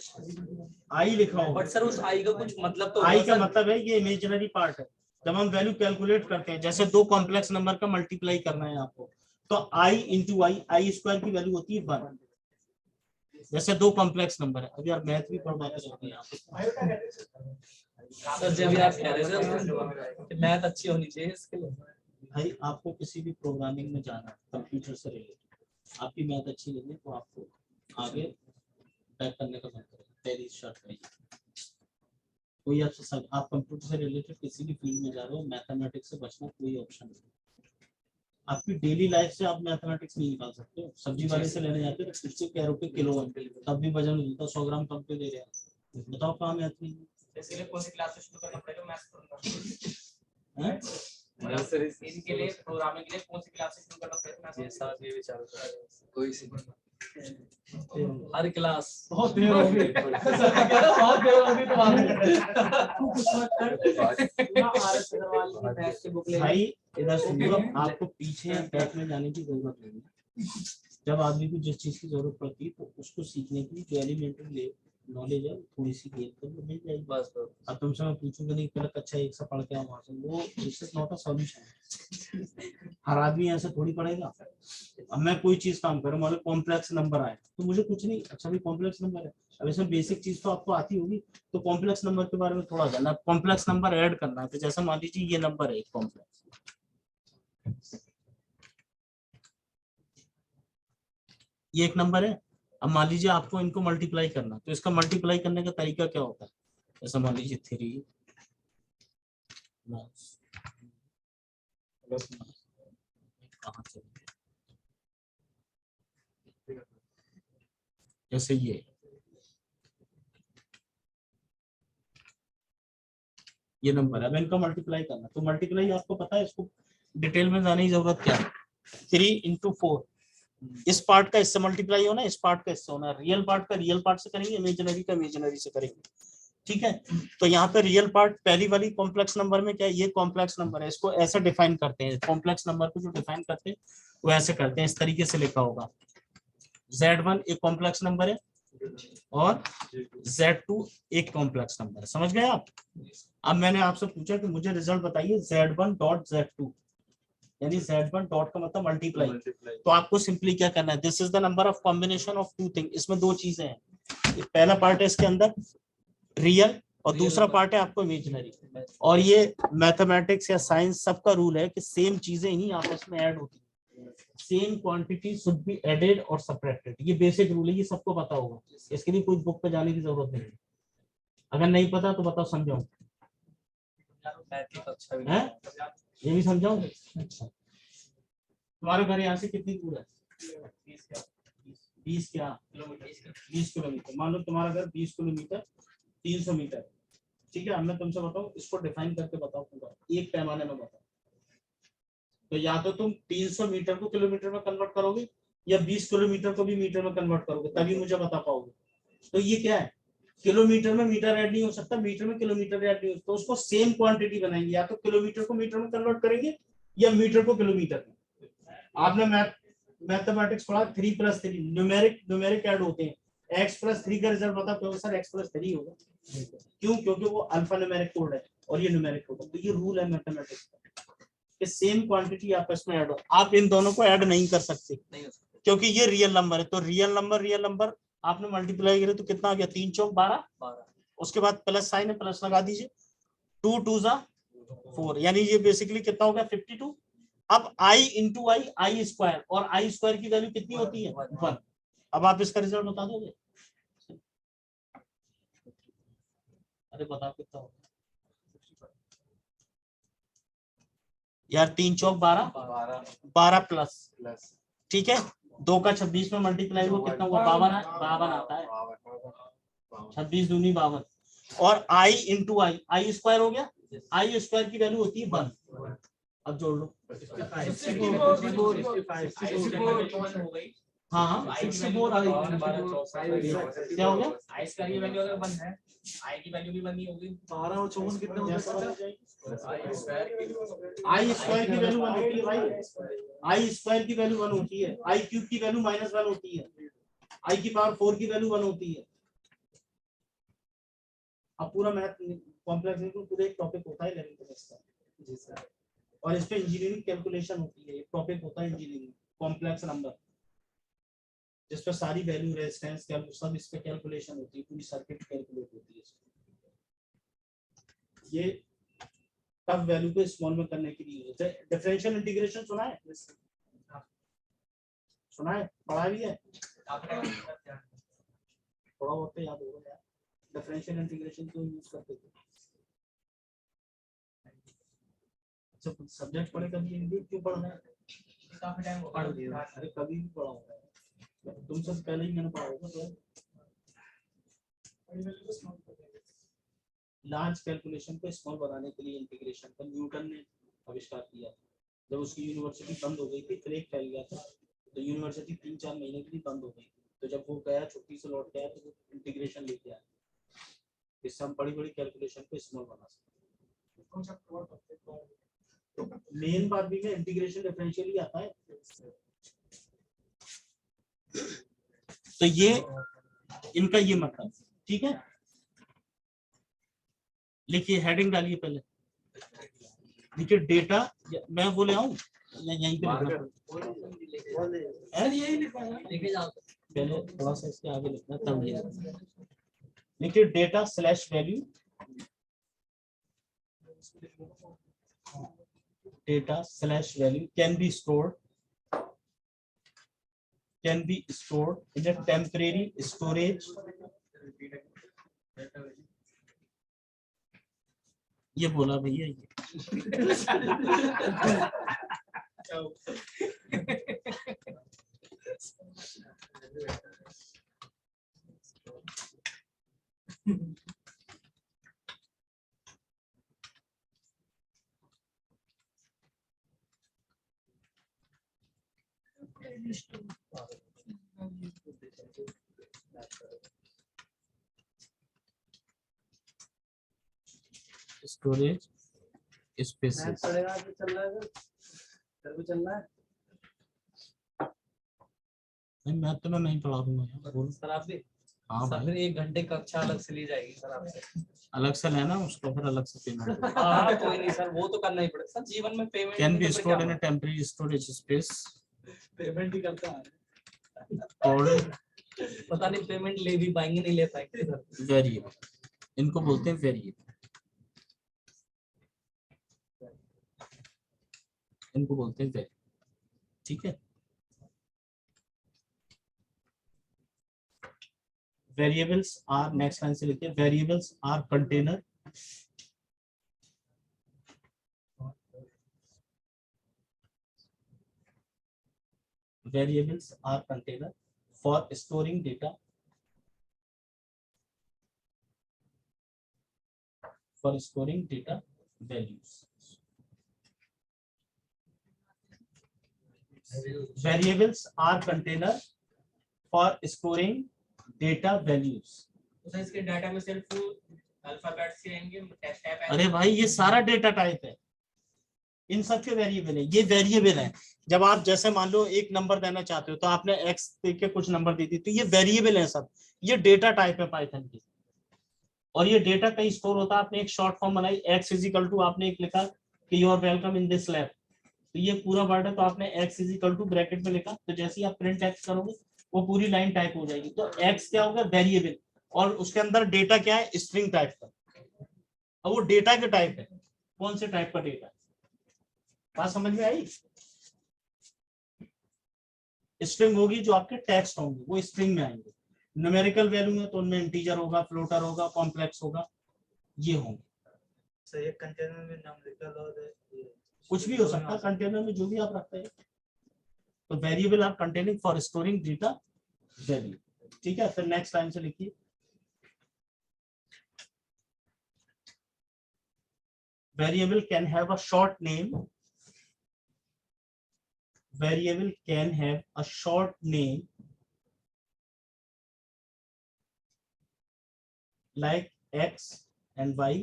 [SPEAKER 5] आई लिखा होगा।
[SPEAKER 6] बट सर उस आई का कुछ मतलब तो
[SPEAKER 5] आई
[SPEAKER 6] होगा
[SPEAKER 5] का
[SPEAKER 6] सर।
[SPEAKER 5] मतलब है ये इमेजिनरी पार्ट है। जब हम वैल्यू कैलकुलेट करते हैं, जैसे 2 कॉम्प्लेक्स नंबर का मल्टीप्लाई करना है आपको, तो आई इंटू आई स्क्वायर की वैल्यू होती है 1। जैसे 2 कॉम्प्लेक्स नंबर है, अभी यार मैथ भी पढ़वाते रहते हैं यहाँ
[SPEAKER 6] सर जब आप कह रहे थे कि मैथ अच्छी होनी चाहिए इसके लिए,
[SPEAKER 5] भाई आपको किसी भी प्रोग्रामिंग में जाना है कंप्यूटर से रिलेटेड, आपकी मैथ अच्छी नहीं है तो आपको आगे टाइप करने का मन करेगा, पहली शर्त है। कोई आपसे आप कंप्यूटर से रिलेटेड किसी भी फील्ड में जा रहे हो, मैथमेटिक्स से बचना कोई ऑप्शन नहीं। आपकी डेली लाइफ से आप मैथमेटिक्स नहीं निकाल सकते हो। सब्जी वाले से लेने जाते हो तो 60 रुपए किलो है, तब भी वजन मिलता है, 100 ग्राम कम पे दे रहे हैं, बताओ कहाँ मैथ नहीं है।
[SPEAKER 2] इसलिए कौन सी क्लास से शुरू करना पड़ेगा, मैथ्स करूंगा। इनके लिए प्रोग्रामिंग के लिए कौन सी क्लास से शुरू करना पड़ेगा,
[SPEAKER 6] ये साथ ये विचार कोई सी हर क्लास
[SPEAKER 1] बहुत देर हो गई, बहुत देर हो गई तुम्हारे।
[SPEAKER 5] भाई इधर सुनिए, आपको पीछे बैक में जाने की जरूरत नहीं है। जब आदमी को जिस चीज की जरूरत पड़ती है तो उसको सीखने के लिए जो एलिमेंट्री नॉलेज है थोड़ी सी गेन कर लो, मिल जाएगी।
[SPEAKER 6] बस बस
[SPEAKER 5] अब तुमसे मैं पूछूंगा नहीं पहले कक्षा 1 से पढ़ के आओ वहां से, वो this is not a solution. हर आदमी ऐसे थोड़ी पढ़ेगा। अब मैं कोई चीज काम करूँ, मान लो कॉम्प्लेक्स नंबर आए तो मुझे कुछ नहीं, अच्छा भी कॉम्प्लेक्स नंबर है, अब इसमें बेसिक चीज तो आपको आती होगी, तो कॉम्प्लेक्स नंबर के बारे में थोड़ा जानना। कॉम्प्लेक्स नंबर ऐड करना है, तो जैसे मान लीजिए ये नंबर है एक कॉम्प्लेक्स, ये एक नंबर है। अब मान लीजिए आपको इनको मल्टीप्लाई करना, तो इसका मल्टीप्लाई करने का तरीका क्या होता है? जैसे मान लीजिए 3 कहाँ चले गए? जैसे ये नंबर है, अब इनका मल्टीप्लाई करना, तो मल्टीप्लाई आपको पता है, इसको डिटेल में जाने की जरूरत क्या है? 3 into 4, इस पार्ट का इससे मल्टीप्लाई होना, इस पार्ट का इससे होना, रियल पार्ट का रियल पार्ट से करेंगे, इमेजिनरी का इमेजिनरी से करेंगे, ठीक है। तो यहाँ पे रियल पार्ट पहली वाली कॉम्प्लेक्स नंबर में क्या है, ये कॉम्प्लेक्स नंबर है, इसको ऐसे डिफाइन करते हैं, कॉम्प्लेक्स नंबर को जो डिफाइन करते हैं वो ऐसे करते हैं, इस तरीके से लिखा होगा, Z1 एक कॉम्प्लेक्स नंबर है और Z2 एक कॉम्प्लेक्स नंबर है, समझ गए आप? अब मैंने आपसे पूछा कि मुझे रिजल्ट बताइए Z1 डॉट Z2, यानी Z1 डॉट का मतलब मल्टीप्लाई, तो आपको सिंपली क्या करना है, this is the number of combination of two thing, इसमें दो चीजें हैं, पहला पार्ट है इसके अंदर रियल और दूसरा पार्ट है आपको इमेजिनरी। और ये मैथमेटिक्स या साइंस सबका रूल है कि सेम चीजें ही आपस में ऐड होती है, same quantity should be added और सबट्रैक्टेड, ये बेसिक रूल है, ये सबको पता होगा, इसके लिए कोई बुक पे जाने की जरूरत नहीं है। अगर नहीं पता तो बताओ, समझाओ है, ये भी समझाओ। अच्छा, तुम्हारे घर यहाँ से कितनी दूर है? 20 किलोमीटर। मान लो तुम्हारा घर 20 किलोमीटर 300 मीटर, ठीक है। अब मैं तुमसे बताऊं, इसको डिफाइन करके बताओ पूरा एक पैमाने में बताओ, तो या तो तुम 300 मीटर को किलोमीटर में कन्वर्ट करोगे या 20 किलोमीटर को भी मीटर में कन्वर्ट करोगे, तभी मुझे बता पाओगे। तो ये क्या है, किलोमीटर में मीटर ऐड नहीं हो सकता, मीटर में किलोमीटर ऐड नहीं हो सकता, तो उसको सेम क्वांटिटी बनाएंगे, या तो किलोमीटर को मीटर में कन्वर्ट करेंगे या मीटर को किलोमीटर में। आपने मैथमेटिक्स पढ़ा 3+3 न्यूमेरिक ऐड होते हैं, x+3 का रिजल्ट बता तो सर x+3 होगा, क्यों? क्योंकि वो अल्फा न्यूमेरिक कोड है और ये न्यूमेरिक कोड है, तो ये रूल है मैथमेटिक्स का कि सेम क्वांटिटी आपस में ऐड हो। आप इन दोनों को ऐड नहीं कर सकते क्योंकि ये रियल नंबर है, तो रियल नंबर आपने मल्टीप्लाई करे तो कितना आ गया, 3 चौक 12, उसके बाद प्लस साइन है, प्लस लगा दीजिए, 2 2 4, यानी ये बेसिकली कितना हो गया 52। अब i इंटू आई स्क्वायर, और आई स्क्वायर की वैल्यू कितनी होती है 1। अब आप इसका रिजल्ट बता दोगे? अरे बताओ कितना होगा यार, 3 चौक 12 प्लस, ठीक है, 2 का 26 में मल्टीप्लाई हुआ कितना हुआ 52 आता है, 26 दूनी 52, और आई इंटू आई स्क्वायर हो गया, आई स्क्वायर की वैल्यू होती है 1। अब जोड़ लो, हाँ 64 आ गई, क्या हो गया,
[SPEAKER 6] आई स्क्वायर की वैल्यू अगर 1 है, आई की वैल्यू भी 1 ही होगी,
[SPEAKER 3] 12 और 54 कितने हो जाएगा?
[SPEAKER 5] आई स्क्वायर की वैल्यू 1 होती है भाई, आई स्क्वायर की वैल्यू 1 होती है, आई क्यूब की वैल्यू -1 होती है, आई की पावर 4 की वैल्यू 1 होती है। अब पूरा मैथ कॉम्प्लेक्स है, पूरा एक टॉपिक होता है 11th क्लास का, जी सर, और इस पे इंजीनियरिंग कैलकुलेशन होती है, एक टॉपिक होता है इंजीनियरिंग कॉम्प्लेक्स नंबर, जिस पर सारी वैल्यू रेजिस्टेंस सब इस पे कैलकुलेशन होती है, पूरी सर्किट कैलकुलेट होती है। ये टफ वैल्यू को स्मॉल में करने के लिए होता है। डिफरेंशियल इंटीग्रेशन सुना है? सुना है, पढ़ा भी है, थोड़ा बहुत याद होगा यार। डिफरेंशियल इंटीग्रेशन क्यों यूज करते थे? अच्छा, सब्जेक्ट पढ़े कभी, इंग्लिश क्यों पढ़ना है?
[SPEAKER 6] काफी टाइम हो गया,
[SPEAKER 5] अरे कभी भी पढ़ा होगा, तुमसे पहले ही मैंने पढ़ा होगा। तो लार्ज कैलकुलेशन को स्मॉल बनाने के लिए इंटीग्रेशन का न्यूटन ने आविष्कार किया। जब उसकी यूनिवर्सिटी बंद हो गई थी, क्रेक फैल गया था, तो यूनिवर्सिटी 3-4 महीने के लिए बंद हो गई। तो जब वो गया छुट्टी से लौट के आया, तो वो इंटीग्रेशन लेके आया, इससे हम बड़ी कैलकुलेशन को स्मॉल बना सकते हैं। तो मेन बात भी में इंटीग्रेशन डिफरेंशियल ही आता है। तो ये इनका ये मतलब, ठीक है, लिखिए, हेडिंग डालिए पहले, लिखिए डेटा, मैं वो ले आऊं या यहीं पे लिखना
[SPEAKER 6] सर यही लिखा है, लेके जाओ।
[SPEAKER 5] पहले थोड़ा सा इसके आगे लिखना तब ये लिखिए data slash value, data slash value can be stored in a temporary storage, ये बोला भैया ये स्टोरेज स्पेसेस।
[SPEAKER 6] चल रहा है, सर भी चल रहा है।
[SPEAKER 5] नहीं, मैं तो नहीं पढ़ा दूंगा यार, बोल।
[SPEAKER 6] सर आप भी,
[SPEAKER 5] हाँ
[SPEAKER 6] सर
[SPEAKER 5] भाई,
[SPEAKER 6] फिर 1 घंटे कक्षा अलग से ली जाएगी सर आपसे।
[SPEAKER 5] अलग से लेना उसको, फिर अलग से पेमेंट।
[SPEAKER 6] हाँ कोई नहीं सर, वो तो करना ही पड़ेगा सर, जीवन में payment
[SPEAKER 5] can be stored in a temporary storage space,
[SPEAKER 6] payment ही करता है।
[SPEAKER 5] और
[SPEAKER 6] पता नहीं पेमेंट ले भी पाएंगे नहीं ले पाएंगे सर।
[SPEAKER 5] वेरिएबल, इनको बोलते हैं वेरिएबल, इनको बोलते हैं वेरिएबल, ठीक है। वेरिएबल्स आर, नेक्स्ट लाइन से लिखिए, variables are container variables are container for storing data, values. Variables are container for storing data values.
[SPEAKER 6] तो इसके डाटा में सिर्फ अल्फाबेट से आएंगे, टेक्स्ट टाइप आएंगे।
[SPEAKER 5] अरे भाई ये सारा डेटा टाइप है, इन सब के वेरिएबल है, ये वेरिएबल है। जब आप जैसे मान लो एक नंबर देना चाहते हो तो आपने एक्स दे के कुछ नंबर दे दी, तो ये वेरिएबल है सब, ये डेटा टाइप है पाइथन की। और ये डेटा कहीं स्टोर होता है। आपने एक शॉर्ट फॉर्म बनाई, एक्स इज इक्वल टू, आपने एक लिखा कि you are welcome in this lab, तो ये पूरा वर्ड है, तो आपने X is equal to bracket में लिखा, तो जैसे ही आप प्रिंट एक्स करोगे वो पूरी लाइन टाइप हो जाएगी। तो एक्स क्या होगा, वेरिएबल, और उसके अंदर डेटा क्या है, स्ट्रिंग टाइप का। अब वो डेटा के टाइप है, कौन से टाइप का डेटा, बात समझ में आई। स्ट्रिंग होगी जो आपके टेक्स्ट होंगे वो स्ट्रिंग में आएंगे, न्यूमेरिकल वैल्यू है तो उनमें इंटीजर होगा, फ्लोटर होगा, कॉम्प्लेक्स होगा, ये होंगे।
[SPEAKER 6] सर ये कंटेनर में न्यूमेरिकल और
[SPEAKER 5] कुछ भी हो सकता है कंटेनर में, जो भी आप रखते हैं। तो variable are containing for storing data value, ठीक है। फिर नेक्स्ट लाइन से लिखिए, variable can have a short name, variable can have a short name like x and y,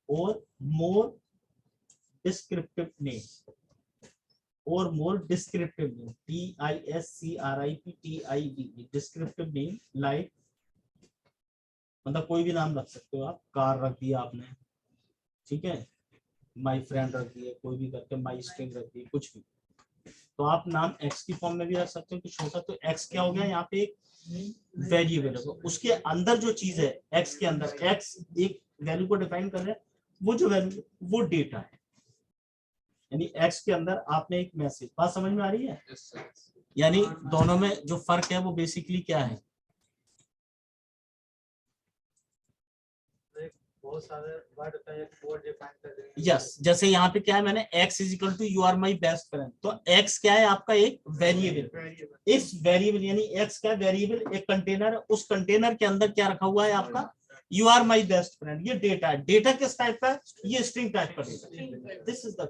[SPEAKER 5] or more descriptive name, DISCRIPTIVE, descriptive name like, मतलब कोई भी नाम रख सकते हो आप, कार रख दिया आपने, ठीक है, माई फ्रेंड रख दिया, कोई भी करके माई स्ट्रिंग रख दी, कुछ भी। तो आप नाम एक्स की फॉर्म में भी रख सकते हो कि छोटा, तो एक्स क्या हो गया, यहाँ पे एक वेरिएबल है, उसके अंदर जो चीज है, एक्स के अंदर, एक्स एक वैल्यू को डिफाइन कर रहे हैं, वो जो वैल्यू वो डेटा है, यानी एक्स के अंदर आपने एक मैसेज, बात समझ में आ रही है। यानी दोनों में जो फर्क है वो बेसिकली क्या है,
[SPEAKER 6] बहुत सारे वर्ड का एक कोड डिफाइन कर देंगे।
[SPEAKER 5] यस, जैसे यहाँ पे क्या है, मैंने x is equal to you are my best friend, तो x क्या है आपका, एक वेरिएबल। इस वेरिएबल यानी x क्या वेरिएबल, एक कंटेनर है, उस कंटेनर के अंदर क्या रखा हुआ है आपका, you are my best friend, ये डेटा है। डेटा किस टाइप का है, ये स्ट्रिंग टाइप का डेटा, दिस इज द।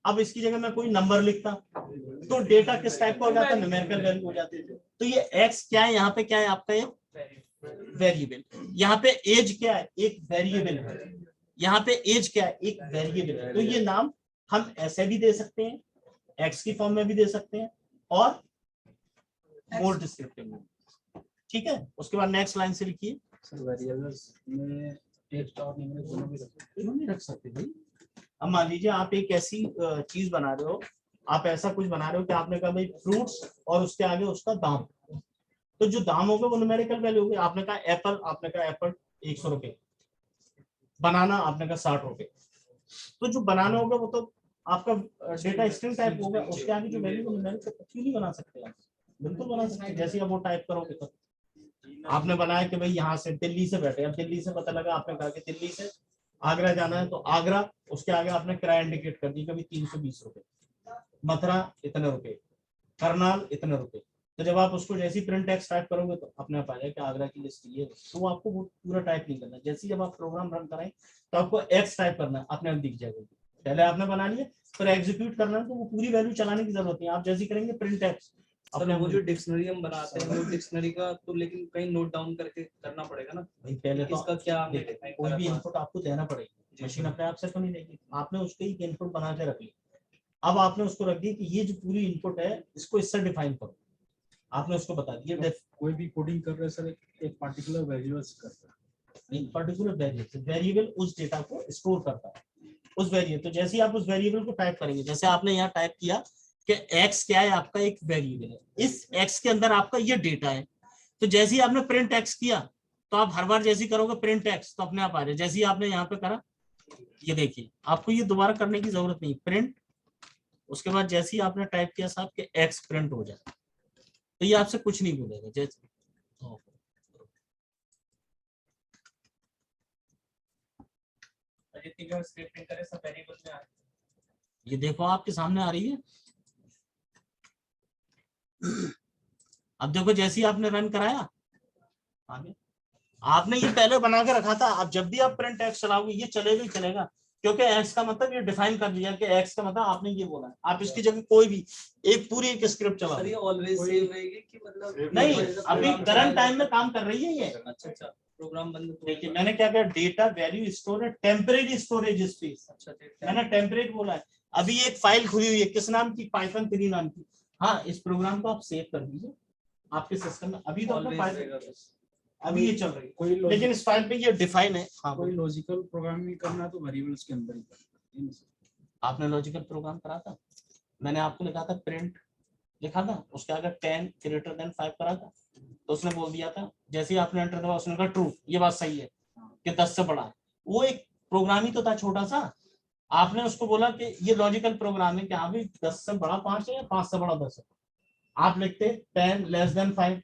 [SPEAKER 5] अब इसकी जगह मैं कोई नंबर लिखता तो डेटा किस टाइप का हो जाता है, न्यूमेरिकल वैल्यू हो जाती है। तो ये x क्या है, यहाँ पे क्या है आपका, ये वेरिएबल। यहाँ पे एज क्या है, एक वेरिएबल है, यहाँ पे एज क्या है, एक वेरिएबल है। तो ये नाम हम ऐसे भी दे सकते हैं, एक्स की फॉर्म में भी दे सकते हैं, और मोर डिस्क्रिप्टिव। ठीक है, उसके बाद नेक्स्ट लाइन से लिखिए।
[SPEAKER 3] सर वेरिएबल्स में टेक्स्ट और न्यूमेरिक दोनों भी
[SPEAKER 5] क्यों नहीं रख सकते भाई? अब मान लीजिए आप एक ऐसी चीज बना रहे हो, आप ऐसा कुछ बना रहे हो कि आपने कहा भाई फ्रूट्स और उसके आगे उसका दाम, तो जो दाम होगा वो न्यूमेरिकल वैल्यू होगी। आपने कहा एप्पल, आपने कहा एप्पल 100 रुपए, बनाना आपने कहा 60 रुपए, तो जो बनाना होगा वो तो आपका डेटा स्ट्रिंग टाइप होगा, उसके आगे जो वैल्यू न्यूमेरिकल क्यों नहीं बना सकते आप? बिल्कुल बना सकते हैं। जैसे आप वो टाइप करोगे तो आपने बनाया कि भाई यहाँ से दिल्ली से बैठे, अब दिल्ली से पता लगा, आपने कहा कि दिल्ली से आगरा जाना है, तो आगरा उसके आगे आपने किराया इंडिकेट कर दी कभी 320 रुपए, मथुरा इतने रुपए, करनाल इतने रुपए। तो जब आप उसको जैसी प्रिंट टेक्स्ट टाइप करोगे तो अपने आप आ जाएगा कि आगरा की लिस्ट ये है, तो वो आपको वो पूरा टाइप नहीं करना। जैसे जब आप प्रोग्राम रन कराएं तो आपको एक्स टाइप करना है, अपने आप दिख जाएगा। पहले आपने बना लिया, फिर एग्जीक्यूट करना है तो वो पूरी वैल्यू चलाने की जरूरत नहीं है। आप जैसे करेंगे प्रिंट टेक्स्ट
[SPEAKER 6] सर वो जो डिक्शनरी हम बनाते हैं वो डिक्शनरी का तो लेकिन कहीं नोट डाउन करके करना पड़ेगा ना
[SPEAKER 5] भाई, पहले तो
[SPEAKER 6] इसका क्या हमने define
[SPEAKER 5] कोई
[SPEAKER 6] करा
[SPEAKER 5] भी
[SPEAKER 6] था?
[SPEAKER 5] इनपुट आपको देना पड़ेगा,
[SPEAKER 6] जी,
[SPEAKER 5] मशीन
[SPEAKER 6] जी।
[SPEAKER 5] अपने आप से तो नहीं देगी। आपने उसके ही इनपुट बना के रख ली, अब आपने उसको रख दी कि ये जो पूरी इनपुट है इसको इससे डिफाइन करो, आपने उसको बता दिया।
[SPEAKER 3] कोई भी कोडिंग कर रहे हैं सर, एक पर्टिकुलर वेरिएबल्स करता है।
[SPEAKER 5] एक पर्टिकुलर वेरिएबल उस डेटा को स्टोर करता है, उस वेरिएबल। तो जैसे ही आप उस वेरिएबल को टाइप करेंगे, जैसे आपने यहाँ टाइप किया कि x क्या है, आपका एक वेरिएबल है, इस x के अंदर आपका ये डेटा है, तो जैसे ही आपने प्रिंट x किया तो आप हर बार जैसे ही करोगे प्रिंट x तो अपने आप आ जाए। जैसे ही आपने यहाँ पे करा, ये देखिए आपको ये दोबारा करने की जरूरत नहीं, प्रिंट, उसके बाद जैसे ही आपने टाइप किया साहब कि x प्रिंट हो जाए, तो ये आपसे कुछ नहीं बोलेगा। जैसे
[SPEAKER 6] जितनी भी स्क्रिप्टिंग करे सब वेरिएबल में आ
[SPEAKER 5] ये देखो आपके सामने आ रही है। अब देखो जैसे ही आपने रन कराया, आगे आपने ये पहले बना के रखा था, अब जब भी आप प्रिंट एक्स चलाओगे ये चलेगा ही चलेगा, क्योंकि एक्स का मतलब ये डिफाइन कर दिया कि एक्स का मतलब आपने ये बोला है। आप इसकी जगह कोई भी एक पूरी एक स्क्रिप्ट चलाओ,
[SPEAKER 6] सर ये ऑलवेज सेव रहेगी कि मतलब
[SPEAKER 5] नहीं अभी करंट टाइम में काम कर रही है ये।
[SPEAKER 6] अच्छा प्रोग्राम बंद तो
[SPEAKER 5] देखिए मैंने क्या किया, data value storage temporary storage space,
[SPEAKER 6] अच्छा
[SPEAKER 5] मैंने टेम्परेरी बोला है। अभी एक फाइल खुली हुई है किस नाम की, पाइथन 3 नाम की। हाँ, इस प्रोग्राम को आप सेव कर दीजिए आपके सिस्टम में। अभी तो अपना फाइल अभी ये चल रही है, लेकिन इस फाइल पे ये डिफाइन है। हाँ,
[SPEAKER 3] कोई लॉजिकल प्रोग्रामिंग करना है तो वेरिएबल्स के अंदर ही करना है।
[SPEAKER 5] आपने लॉजिकल प्रोग्राम करा था, मैंने आपको लिखा था प्रिंट, लिखा था उसके आगे 10 ग्रेटर देन 5 करा था, तो उसने बोल दिया था जैसे ही आपने एंटर दबाया उसने कहा ट्रू, ये बात सही है कि 10 से बड़ा है। वो एक प्रोग्राम ही तो था छोटा सा, आपने उसको बोला कि ये लॉजिकल प्रोग्राम है कि हाँ भाई 10 से बड़ा 5 है या 5 से बड़ा 10 है, आप लिखते 10 लेस देन 5,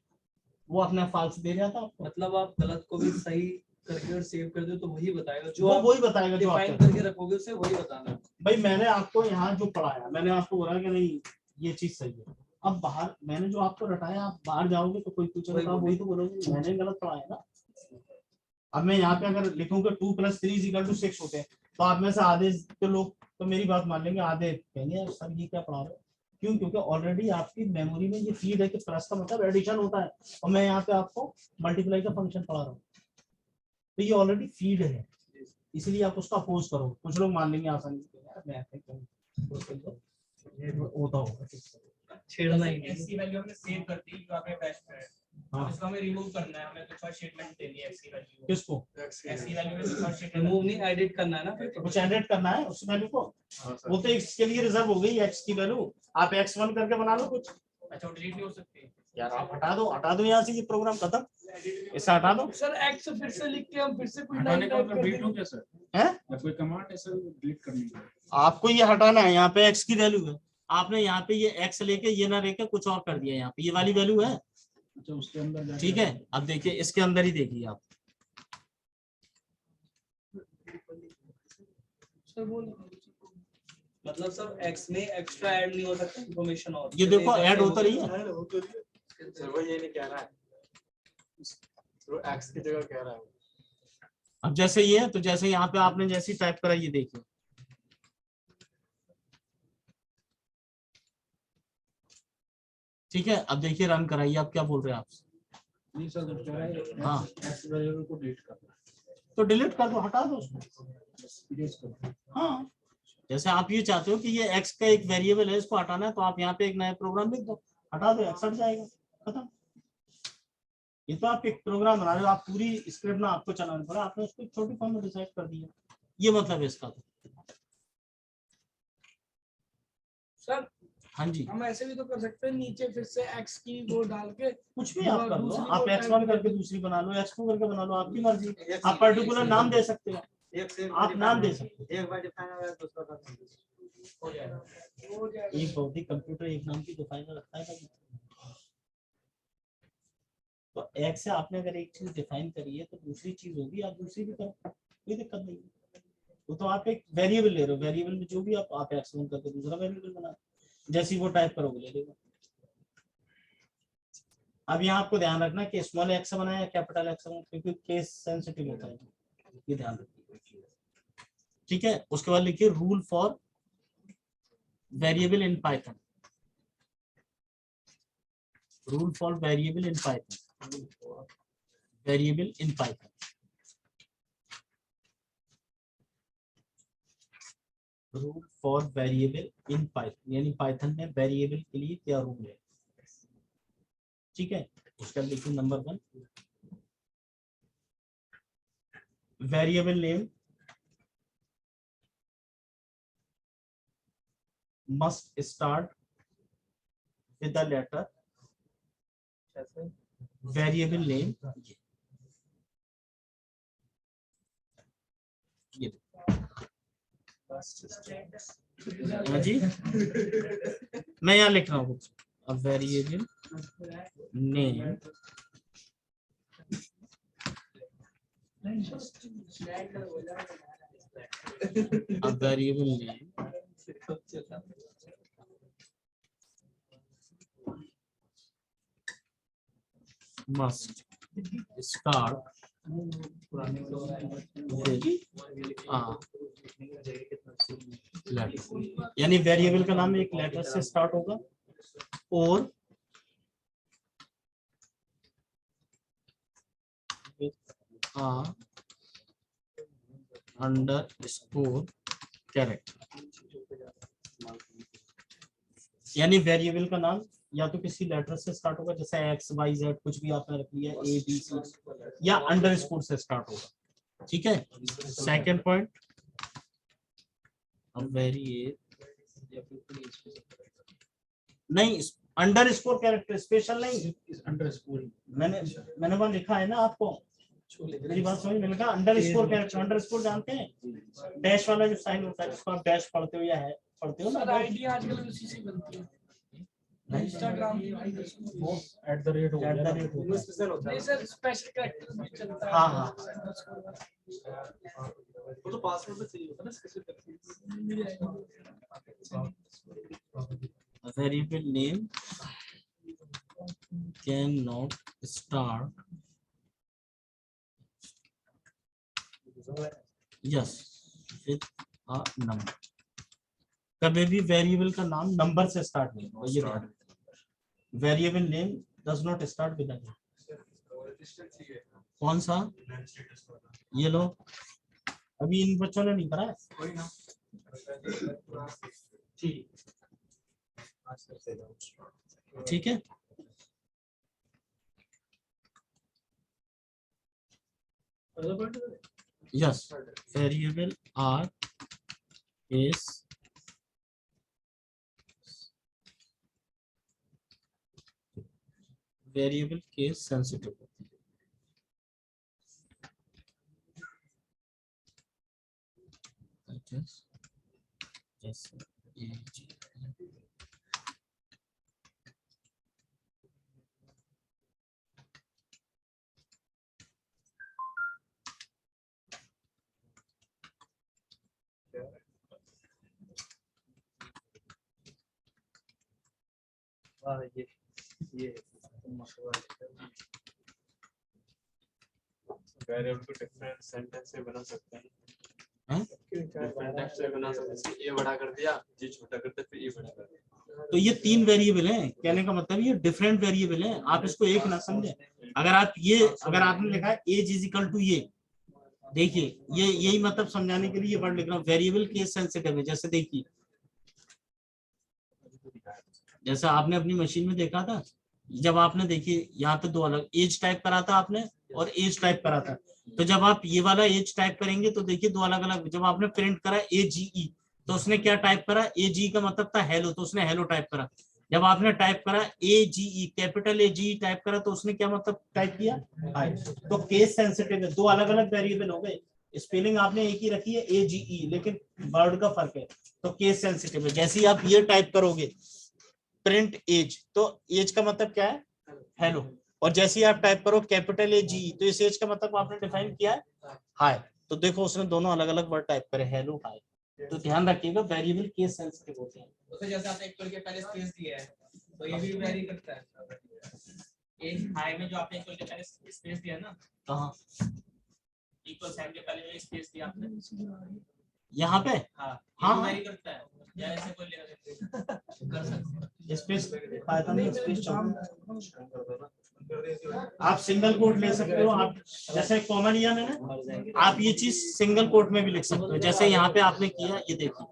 [SPEAKER 5] वो अपने फाल्स दे जाता आपको।
[SPEAKER 6] मतलब आप गलत को भी सही करके और सेव कर दो तो वही बताएगा, जो
[SPEAKER 5] वो
[SPEAKER 6] आप
[SPEAKER 5] वही बताएगा जो
[SPEAKER 6] डिफाइन
[SPEAKER 5] आप
[SPEAKER 6] करके रखोगे उसे वही बताना।
[SPEAKER 5] भाई मैंने आपको यहाँ जो पढ़ाया, मैंने आपको बोला कि नहीं ये चीज सही है। अब बाहर मैंने जो आपको रटाया, आप बाहर जाओगे तो कोई पूछेगा तो आप वही तो बोलोगे मैंने गलत पढ़ाया ना। अब मैं यहाँ पे अगर लिखूंगा 2 + 3 = 6 होते हैं, तो आप में से आधे के लोग तो मेरी बात मान लेंगे, आधे कहेंगे सर ये क्या पढ़ा रहे हो। क्यों? क्योंकि ऑलरेडी आपकी मेमोरी में ये फीड है कि प्लस का मतलब एडिशन होता है, और मैं यहाँ पे आपको मल्टीप्लाई का फंक्शन पढ़ा रहा हूँ, तो ये ऑलरेडी फीड है, इसलिए आप उसका अपोज करो। कुछ लोग मान लेंगे आसानी से यार मैथ ये होता होगा,
[SPEAKER 6] छेड़ना ही नहीं।
[SPEAKER 7] एक्स वैल्यू हमने सेव कर दी जो आपने बैच में है,
[SPEAKER 5] हाँ।
[SPEAKER 7] इसको हमें रिमूव करना है, हमें कुछ और स्टेटमेंट देनी है एक्स वैल्यू
[SPEAKER 5] किसको
[SPEAKER 7] एक्स वैल्यू में कुछ और स्टेटमेंट
[SPEAKER 6] रिमूव नहीं एडिट करना है ना फिर
[SPEAKER 5] कुछ एडिट करना है उस वैल्यू को, वो तो एक्स के लिए रिजर्व हो गई एक्स की वैल्यू, आप x1 करके बना लो कुछ।
[SPEAKER 7] अच्छा वो डिलीट नहीं हो सकती
[SPEAKER 5] यार आप हटा दो यहाँ से, ये प्रोग्राम खत्म, इसे हटा दो।
[SPEAKER 1] सर एक्स फिर से लिख के हम फिर से कोई
[SPEAKER 3] हटाने
[SPEAKER 1] लाइन
[SPEAKER 3] का
[SPEAKER 1] टाइप
[SPEAKER 3] मतलब
[SPEAKER 1] कर
[SPEAKER 3] डिलीट हो
[SPEAKER 1] देंगे।
[SPEAKER 3] गया सर,
[SPEAKER 5] है
[SPEAKER 3] या कोई कमांड है सर डिलीट करने का?
[SPEAKER 5] आपको ये हटाना है, यहाँ पे x की वैल्यू है, आपने यहाँ पे ये x लेके ये ना लेके कुछ और कर दिया, यहाँ पे ये वाली वैल्यू है।
[SPEAKER 3] अच्छा उसके अंदर जाके
[SPEAKER 5] ठीक है, अब देखिए इसके अंदर ही देखिए आप,
[SPEAKER 1] सर बोलो।
[SPEAKER 6] मतलब सर एक्स में एक्स्ट्रा ऐड नहीं हो सकता इन्फॉर्मेशन, और
[SPEAKER 5] ये देखो ऐड होता रही है।
[SPEAKER 8] सर वो ये नहीं कह रहा है, तो एक्स की जगह कह रहा है।
[SPEAKER 5] अब जैसे ये है, तो जैसे यहाँ पे आपने जैसे टाइप करा ये देखिए, ठीक है। अब देखिए रन कराइए, आप क्या बोल रहे हैं आप?
[SPEAKER 3] नहीं सर वो कह रहा है
[SPEAKER 5] हाँ।
[SPEAKER 3] एक्स वेरिएबल को डिलीट करना है,
[SPEAKER 5] तो डिलीट कर दो, हटा दो उसको।
[SPEAKER 3] बस erase कर दो।
[SPEAKER 5] हाँ, जैसे आप ये चाहते हो कि ये x का एक वेरिएबल है इसको हटाना है, तो आप यहाँ पे एक नया प्रोग्राम लिख दो, हटा दो, x हट जाएगा। खत्म। ये तो आप एक प्रोग्राम बना रहे हो, आप पूरी स्क्रिप्ट ना आपको चलाना पड़ा, आपने उसको छोटी फॉर्म में डिसाइड कर दिया, ये मतलब है इसका।
[SPEAKER 1] सर
[SPEAKER 5] हाँ जी,
[SPEAKER 1] हम ऐसे भी तो कर सकते हैं, नीचे फिर से x की वो डाल के
[SPEAKER 5] कुछ भी आप कर लो,
[SPEAKER 1] दूसरी
[SPEAKER 5] आप
[SPEAKER 1] वो
[SPEAKER 5] x1
[SPEAKER 1] type
[SPEAKER 5] करके दूसरी बना लो, x2 करके बना लो, आपकी मर्जी। आप पर्टिकुलर नाम दे सकते हो, आप नाम दे सकते हो।
[SPEAKER 8] एक बार डिफाइन हो गया दूसरा बार
[SPEAKER 1] हो जाएगा।
[SPEAKER 5] एक भौतिक कंप्यूटर एक नाम की डिफाइनर रखता है कभी? तो एक से आपने अगर एक चीज डिफाइन करी है तो दूसरी चीज होगी, आप दूसरी भी करो, कोई दिक्कत नहीं है। वो तो आप एक वेरिएबल ले रहे हो, वेरिएबल में जो भी आप x1 करके दूसरा वेरिएबल बना, जैसे वो टाइप करोगे ले लेगा। अब यहाँ आपको ध्यान रखना कि स्मॉल एक्स बनाया या कैपिटल एक्स बनाया, क्योंकि केस सेंसिटिव होता है, ये ध्यान रखिए। ठीक है, उसके बाद लिखिए rule for variable in Python, rule for variable in Python, variable in Python. Rule for variable in Python, यानी पाइथन में वेरिएबल के लिए क्या रूल है। ठीक है, उसका लिखिए number 1, variable name must start with the letter, variable name, ये हाँ जी, मैं यहाँ लिख रहा हूँ a variable name a variable name must start with letter, यानी वेरिएबल का नाम एक लेटर से स्टार्ट होगा और अंडरस्कोर कैरेक्टर, यानी वेरिएबल का नाम या तो किसी लेटर से स्टार्ट होगा, जैसे एक्स वाई जेड कुछ भी आपने रख लिया, ए बी सी, या अंडरस्कोर से स्टार्ट होगा। ठीक है, सेकंड पॉइंट, नहीं अंडरस्कोर कैरेक्टर, स्पेशल नहीं, अंडरस्कोर मैंने वहां लिखा है ना आपको, मेरी बात समझ में लगा। अंडरस्कोर कैरेक्टर, अंडरस्कोर जानते हैं, डैश वाला जो साइन होता है जिसको आप डैश पढ़ते हो या है पढ़ते हो ना,
[SPEAKER 1] आईडी आजकल उसी से बनती है, इंस्टाग्राम
[SPEAKER 3] वो @,
[SPEAKER 1] नहीं सर, स्पेशल कैरेक्टर भी चलता है।
[SPEAKER 5] हाँ हाँ,
[SPEAKER 8] वो तो पासवर्ड में चाहिए होता है ना special
[SPEAKER 5] variable name cannot start, yes, with a number, कभी भी वेरिएबल का नाम नंबर से स्टार्ट नहीं होगा, ये ध्यान। Variable name does not start with a number. कौन सा, ये लो, अभी इन बच्चों ने नहीं करा है, ठीक है। Yes, variable are is variable case sensitive,
[SPEAKER 8] ये वेरिएबल को डिफरेंट सेंटेंस से बना सकते हैं, डिफरेंट टेक्स्ट से बना सकते हैं, जैसे ए बड़ा कर दिया, जी छोटा कर दिया, फिर ए बड़ा कर दिया।
[SPEAKER 5] तो ये 3 वेरिएबल हैं, कहने का मतलब ये डिफरेंट वेरिएबल हैं, आप इसको एक ना समझे। अगर आप ये, अगर आपने लिखा है एज इज इक्वल टू ये, देखिए ये यही मतलब समझाने के लिए ये वर्ड लिख रहा हूँ, वेरिएबल केस सेंसिटिव है। जैसे देखिए, जैसा आपने अपनी मशीन में देखा था जब आपने देखिए यहाँ पे दो अलग एज टाइप करा था आपने और एज टाइप करा था, तो जब आप ये वाला एज टाइप करेंगे तो देखिए दो अलग अलग, जब आपने प्रिंट करा AGE तो उसने क्या टाइप करा, AGE का मतलब था हेलो, तो उसने हेलो टाइप करा। जब आपने टाइप करा AGE, कैपिटल AGE टाइप करा, तो उसने क्या मतलब टाइप किया, हाय। तो केस सेंसिटिव है, दो अलग अलग वेरिएबल हो गए। स्पेलिंग आपने एक ही रखी है AGE, लेकिन वर्ड का फर्क है, तो केस सेंसिटिव है। जैसे ही आप ये टाइप करोगे प्रिंट एज, तो एज का मतलब क्या है, हेलो। और जैसे ही आप टाइप करो कैपिटल AGE, तो इस एज का मतलब आपने डिफाइन किया है हाय। तो देखो उसने दोनों अलग अलग वर्ड टाइप करे, हेलो हाय। तो ध्यान रखिएगा वेरिएबल केस सेंसिटिव होते हैं।
[SPEAKER 6] तो जैसे आपने इक्वल के पहले स्पेस दिया है तो ये भी वेरी करता है।
[SPEAKER 7] एज हाई में जो आपने इक्वल के पहले स्पेस दिया ना,
[SPEAKER 5] कहाँ,
[SPEAKER 7] इक्वल साइन के पहले जो स्पेस दिया आपने,
[SPEAKER 5] यहाँ पे
[SPEAKER 7] हाँ
[SPEAKER 5] हाँ,
[SPEAKER 7] ये वेरी करता है, या ऐसे कोई कर सकते हैं।
[SPEAKER 5] स्पेस पाइथन में स्पेस आप सिंगल कोट ले सकते हो। आप जैसे कॉमन लिया मैंने, आप ये चीज सिंगल कोट में भी लिख सकते हो। जैसे यहाँ पे आपने किया, ये देखिए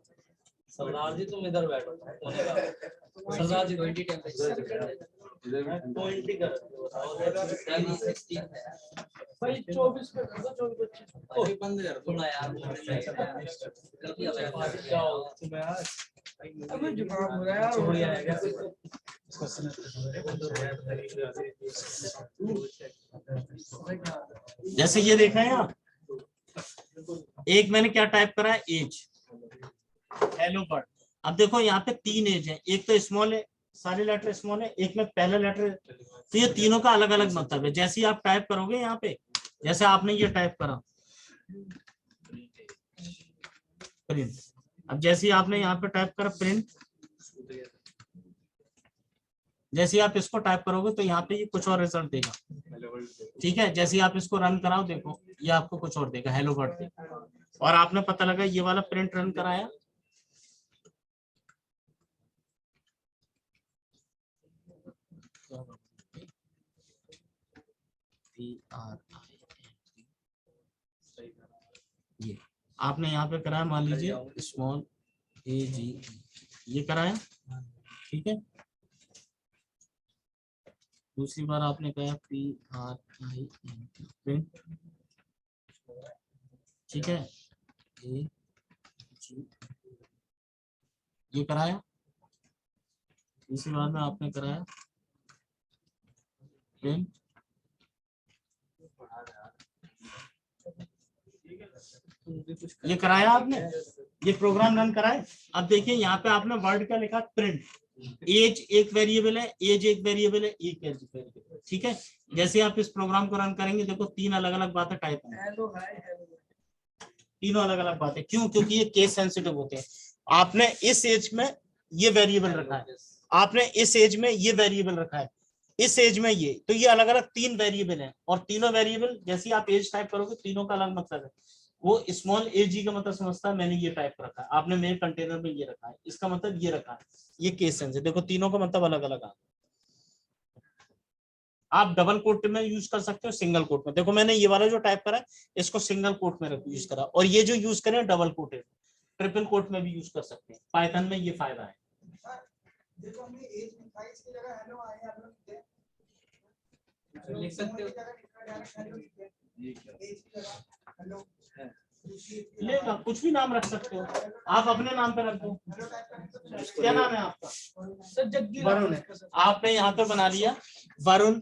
[SPEAKER 6] सरदार जी तुम इधर बैठो, सरदार जी 20 टेम्परेचर
[SPEAKER 1] भाई 24 पे कर दो, 24 25
[SPEAKER 6] बंद कर थोड़ा यार,
[SPEAKER 1] अबे जुकाम हो रहा है यार, हो गया है।
[SPEAKER 5] जैसे ये देखा है आप, एक मैंने क्या टाइप करा है, एज, हेलो बर्ड। अब देखो यहाँ पे तीन एज है, एक तो स्मॉल है, सारे लेटर स्मॉल है, एक में पहला लेटर, तो ये तीनों का अलग अलग मतलब है। जैसे ही आप टाइप करोगे यहाँ पे, जैसे आपने ये टाइप करा प्रिंट, अब जैसे ही आपने यहाँ पे टाइप करा प्रिंट, जैसे ही आप इसको टाइप करोगे तो यहाँ पे ये कुछ और रिजल्ट देगा, ठीक है। जैसे ही आप इसको रन कराओ, देखो ये आपको कुछ और देगा, हेलो वर्ड देगा। और आपने पता लगा ये वाला प्रिंट रन कराया, ये आपने यहाँ पे कराया, मान लीजिए स्मॉल AG, ये कराया, ठीक है। दूसरी बार आपने कहा PRINT प्रिंट, ठीक है, AG ये कराया। तीसरी बार में आपने कराया प्रिंट, ये कराया आपने, ये प्रोग्राम रन कराए। अब देखिए यहाँ पे आपने वर्ड क्या लिखा, प्रिंट। एज एक वेरिएबल है, एज एक वेरिएबल है, एक वेरिएबल, ठीक है। जैसे आप इस प्रोग्राम को रन करेंगे, देखो तीन अलग अलग बातें टाइप हैं,
[SPEAKER 1] हेलो हाय हेलो,
[SPEAKER 5] तीनों अलग अलग बातें। क्यों? क्योंकि ये केस सेंसिटिव होते हैं। आपने इस एज में ये वेरिएबल रखा है, आपने इस एज में ये वेरिएबल रखा है, इस एज में ये, तो ये अलग अलग तीन वेरिएबल हैं। और तीनों वेरिएबल जैसे ही आप एज टाइप करोगे, तीनों का अलग मतलब है। वो स्मॉल AG का मतलब समझता है, मैंने ये टाइप रखा है, आपने मेरे कंटेनर में ये रखा है, इसका मतलब ये रखा है, ये केस सेंस है। देखो तीनों का मतलब अलग अलग है। आप डबल कोट में यूज कर सकते हो, सिंगल कोट में। देखो मैंने ये वाला जो टाइप करा है, इसको सिंगल कोट में यूज करा, और ये जो यूज करें डबल कोटेड, ट्रिपल कोट में भी यूज कर सकते हैं। पाइथन में ये फायदा है।
[SPEAKER 1] देखो हमने एज लिखा है, इसकी जगह हेलो आए हेलो लिखते हैं,
[SPEAKER 6] लिख सकते हो।
[SPEAKER 1] हेलो
[SPEAKER 5] लेगा, कुछ भी नाम रख सकते हो आप, अपने नाम पे रख दो। क्या नाम है आपका?
[SPEAKER 1] सर जग्गी
[SPEAKER 5] वरुण है। आपने यहाँ पे बना लिया वरुण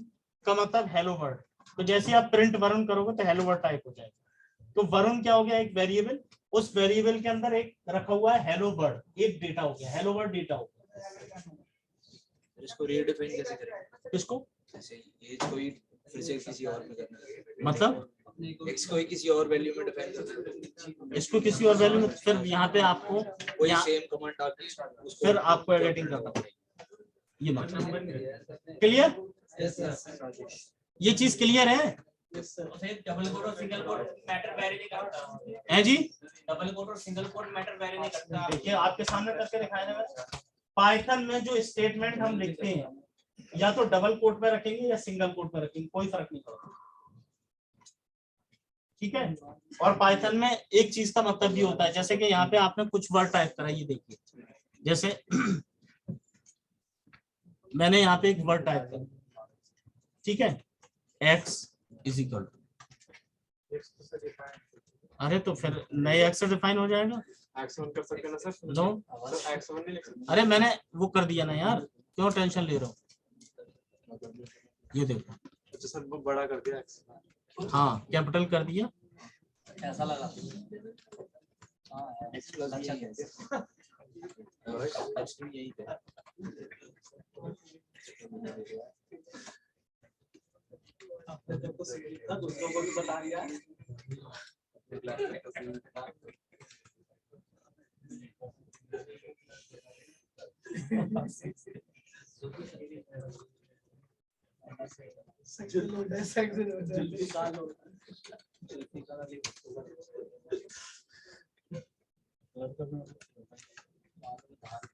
[SPEAKER 5] का मतलब हेलो वर्ड, तो जैसे आप प्रिंट वरुण करोगे तो हेलो वर्ड टाइप हो जाएगा। तो वरुण क्या हो गया, एक वेरिएबल, उस वेरिएबल के अंदर एक रखा हुआ है हेलो वर्ड, एक डेटा हो गया, हेलो वर्ड डेटा हो गया।
[SPEAKER 8] इसको रीडिफाइन कैसे करें?
[SPEAKER 5] किसको?
[SPEAKER 8] जैसे एज कोई फिर से किसी और में करना है,
[SPEAKER 5] मतलब
[SPEAKER 8] एक्स को ही किसी और वैल्यू में डिफाइन करना है,
[SPEAKER 5] इसको किसी और वैल्यू में, फिर यहाँ पे आपको
[SPEAKER 8] वही
[SPEAKER 5] यहाँ
[SPEAKER 8] सेम कमांड डाल के उसको
[SPEAKER 5] फिर आपको एडिटिंग करना पड़ेगा। ये मतलब क्लियर, ये चीज क्लियर है?
[SPEAKER 7] डबल कोट और सिंगल कोट मैटर वेरी नहीं करता
[SPEAKER 5] है जी।
[SPEAKER 7] डबल कोट और सिंगल कोट मैटर वेरी नहीं करता।
[SPEAKER 5] देखिए आपके सामने करके दिखाया है मैंने। पाइथन में जो स्टेटमेंट हम लिखते हैं, या तो डबल कोट में रखेंगे या सिंगल कोट में रखेंगे, कोई फर्क नहीं पड़ता, ठीक है। और पाइथन में एक चीज का मतलब भी होता है, जैसे कि यहाँ पे आपने कुछ वर्ड टाइप करा, ये देखिए, जैसे मैंने यहाँ पे एक वर्ड टाइप करा, ठीक है, x इज इक्वल टू, अरे तो फिर नए x से डिफाइन हो जाएगा।
[SPEAKER 8] x1 कर सकते हैं ना सर?
[SPEAKER 5] लो
[SPEAKER 8] सर x1 नहीं लिख सकते?
[SPEAKER 5] अरे मैंने वो कर दिया ना यार, क्यों टेंशन ले रहे हो? ये देखो,
[SPEAKER 8] अच्छा सर वो बड़ा कर दिया x।
[SPEAKER 5] हाँ कैपिटल कर दिया,
[SPEAKER 6] ऐसा लगा
[SPEAKER 2] x प्लस अच्छा यही है।
[SPEAKER 6] दूसरों को भी बता दिया।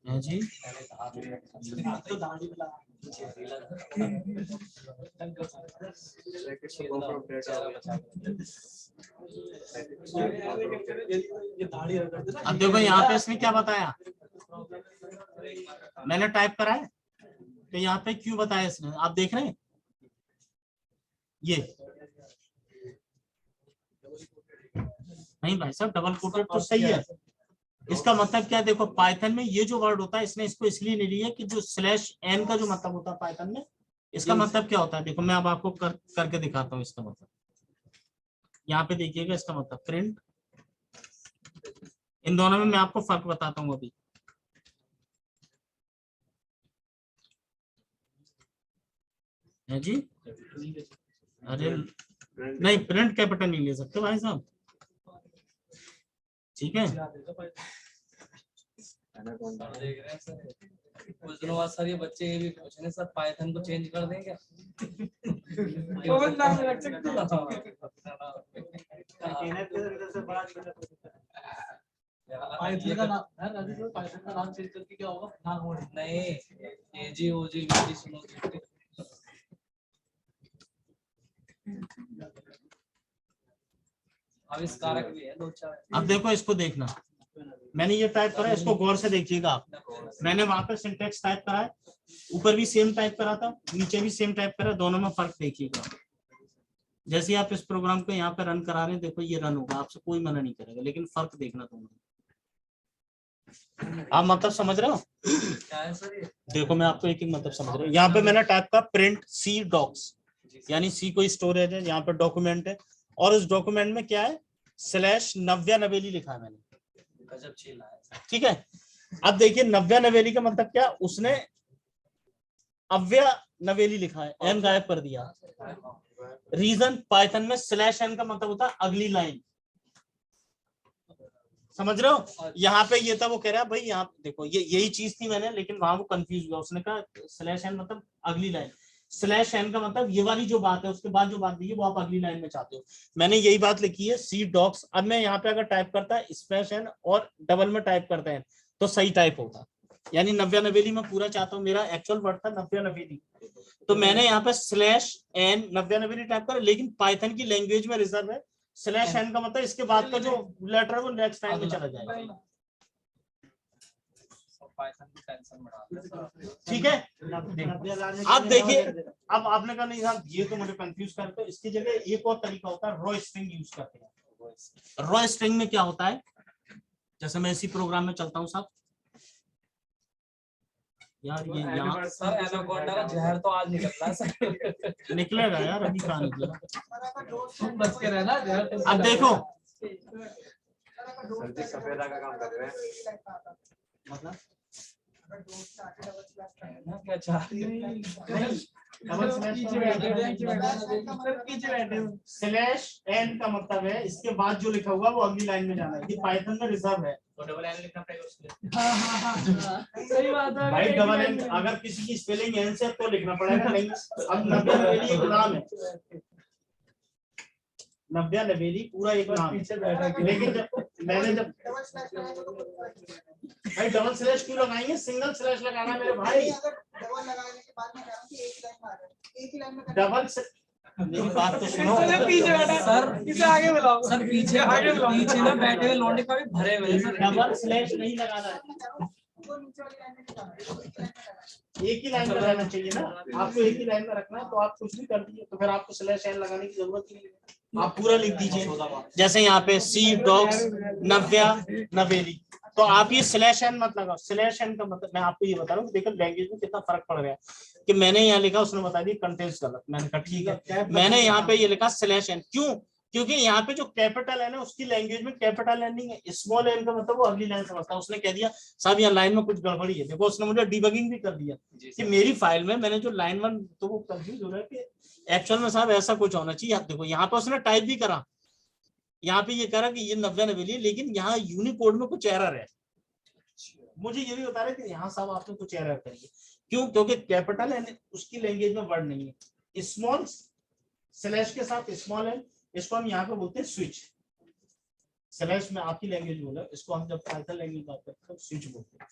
[SPEAKER 5] है जी। अब देखो यहाँ पे इसने क्या बताया, मैंने टाइप करा है तो यहाँ पे क्यों बताया इसने, आप देख रहे हैं ये नहीं भाई साहब, डबल कोटेड तो सही है। इसका मतलब क्या है, देखो पाइथन में ये जो वर्ड होता है इसने इसको इसलिए नहीं लिया कि जो /n का जो मतलब होता है पाइथन में, इसका मतलब क्या होता है, देखो मैं अब आपको करके दिखाता हूँ इसका मतलब। यहाँ पे देखिएगा इसका मतलब प्रिंट, इन दोनों में मैं आपको फर्क बताता हूँ अभी। है जी, अरे नहीं प्रिंट कैपिटल नहीं ले सकते भाई साहब, ठीक है।
[SPEAKER 6] देख रहे हैं सर, कुछ दिनों बाद सर ये बच्चे ये भी पूछ रहे हैं सर पाइथन को चेंज कर दें क्या?
[SPEAKER 1] पवन नाम रख सकते हो।
[SPEAKER 6] पाइथन का नाम, पाइथन का नाम चेंज करके क्या होगा? नाम नहीं, एजी ओजी वीजी सुनो। आविष्कारक भी है दो चार।
[SPEAKER 5] अब देखो इसको देखना, मैंने ये टाइप करा है, इसको गौर से देखिएगा आप। मैंने वहां पर सिंटेक्स टाइप करा है, ऊपर भी सेम टाइप करा था, नीचे भी सेम टाइप करा, दोनों में फर्क देखिएगा। जैसे ही आप इस प्रोग्राम को यहाँ पे रन करा रहे हैं, देखो ये रन होगा, आपसे कोई मना नहीं करेगा, लेकिन फर्क देखना तुम। आप मतलब समझ रहे हो
[SPEAKER 6] क्या है सर ये?
[SPEAKER 5] देखो मैं आपको एक एक मतलब समझ रहा हूँ। यहाँ पे मैंने टाइप करा प्रिंट सी डॉक्स, यानी सी कोई स्टोरेज है, यहाँ पे डॉक्यूमेंट है, और उस डॉक्यूमेंट में क्या है /नव्या नवेली लिखा है मैंने,
[SPEAKER 6] गजब चीला है।
[SPEAKER 5] ठीक है। अब देखिए नव्या नवेली का मतलब क्या, उसने अव्या नवेली लिखा है, एन गायब कर दिया। रीजन, पाइथन में /n का मतलब होता है अगली लाइन, समझ रहे हो। यहाँ पे ये था, वो कह रहा है भाई यहाँ देखो ये यही चीज थी मैंने, लेकिन वहां वो कंफ्यूज हुआ, उसने कहा /n मतलब अगली लाइन, /n का मतलब ये वाली जो बात है उसके बाद जो बात दी है वो आप अगली लाइन में चाहते हो। मैंने यही बात लिखी है सी डॉक्स। अब मैं यहाँ पे अगर टाइप करता है /n और डबल में टाइप करते हैं तो सही टाइप होगा, यानी नव्या नवेली में पूरा चाहता हूँ, मेरा एक्चुअल वर्ड था नव्या नवेली, तो मैंने यहाँ पे /n नव्या नवेली टाइप करा, लेकिन पाइथन की लैंग्वेज में रिजर्व है /n का मतलब इसके बाद का जो लेटर है वो नेक्स्ट लाइन में चला जाएगा, ठीक है। अब देखिए, अब आपने कहा नहीं साहब ये तो मुझे कंफ्यूज करते हो, इसकी जगह एक और तरीका होता है, रॉ स्ट्रिंग यूज करते हैं। रॉ स्ट्रिंग में क्या होता है, जैसे मैं इसी प्रोग्राम में चलता हूँ साहब, यार ये यहाँ
[SPEAKER 6] सर एनाकोंडा का जहर तो आज निकलना है सर।
[SPEAKER 5] निकलेगा यार, अभी कहाँ निकलेगा,
[SPEAKER 6] बच के रहना जहर तो।
[SPEAKER 5] अब देखो
[SPEAKER 8] सर जी सफेदा का काम कर रहे हैं
[SPEAKER 5] मतलब
[SPEAKER 6] क्या चाह
[SPEAKER 5] /n का मतलब है इसके बाद जो लिखा हुआ वो अगली लाइन में जाना है, ये पाइथन में रिजर्व है।
[SPEAKER 6] तो /n लिखना पड़ेगा उसके लिए।
[SPEAKER 1] सही बात है
[SPEAKER 5] भाई /n अगर किसी की स्पेलिंग n से तो लिखना पड़ेगा, नहीं अब नव्या नवेली एक नाम है, नव्या नवेली पूरा एक नाम है, लेकिन जब मैंने जब भाई डबल स्लैश क्यों लगाएंगे, सिंगल स्लैश लगाना मेरे भाई, डबल मेरी बात तो सुनो
[SPEAKER 1] पीछे बैठा
[SPEAKER 6] सर,
[SPEAKER 1] इसे आगे बुलाओ
[SPEAKER 6] सर पीछे पीछे ना बैठे हुए लौंडे का भी भरे हुए हैं सर।
[SPEAKER 5] डबल स्लैश नहीं लगाना है, एक ही लाइन में रहना चाहिए ना, आपको एक ही लाइन में रखना है, तो आप कुछ भी कर दीजिए, तो फिर आपको स्लैश एन लगाने की जरूरत ही नहीं है, आप पूरा लिख दीजिए। जैसे यहाँ पे सी डॉग्स नव्या नवेली, तो आप ये स्लैश एन मत लगाओ। स्लैश एन का मतलब मैं आपको ये बता रहा हूँ, देखो लैंग्वेज में कितना फर्क पड़ रहा है कि मैंने यहाँ लिखा, उसने बता दिया कंटेंट्स गलत, मैंने कहा ठीक है, मैंने यहाँ पे ये लिखा स्लैश एन, क्यों? क्योंकि यहाँ पे जो कैपिटल एन है उसकी लैंग्वेज में कैपिटल एन नहीं है, स्मॉल एन का मतलब वो अगली लाइन समझता है। उसने कह दिया साहब यहाँ लाइन में कुछ गड़बड़ी है, देखो उसने मुझे डिबगिंग भी कर दिया कि मेरी फाइल में मैंने जो लाइन 1, तो वो कंफ्यूज हो रहा है कि एक्चुअल में साहब ऐसा कुछ होना चाहिए। आप देखो यहाँ पे उसने टाइप भी करा, यहाँ पे ये करा कि ये 90 नवेली, लेकिन यहाँ यूनिकोड में कुछ एरर है। मुझे ये भी बता रहे कि यहाँ साहब आपने कुछ एरर करी है, क्यों? क्योंकि कैपिटल एन उसकी लैंग्वेज में वर्ड नहीं है, स्मॉल स्लैश के साथ स्मॉल एन, इसको हम यहाँ पे बोलते हैं स्विच। स्लैश में आपकी लैंग्वेज बोला, इसको हम जब पाइथन लैंग्वेज बात करते हैं तो स्विच बोलते हैं।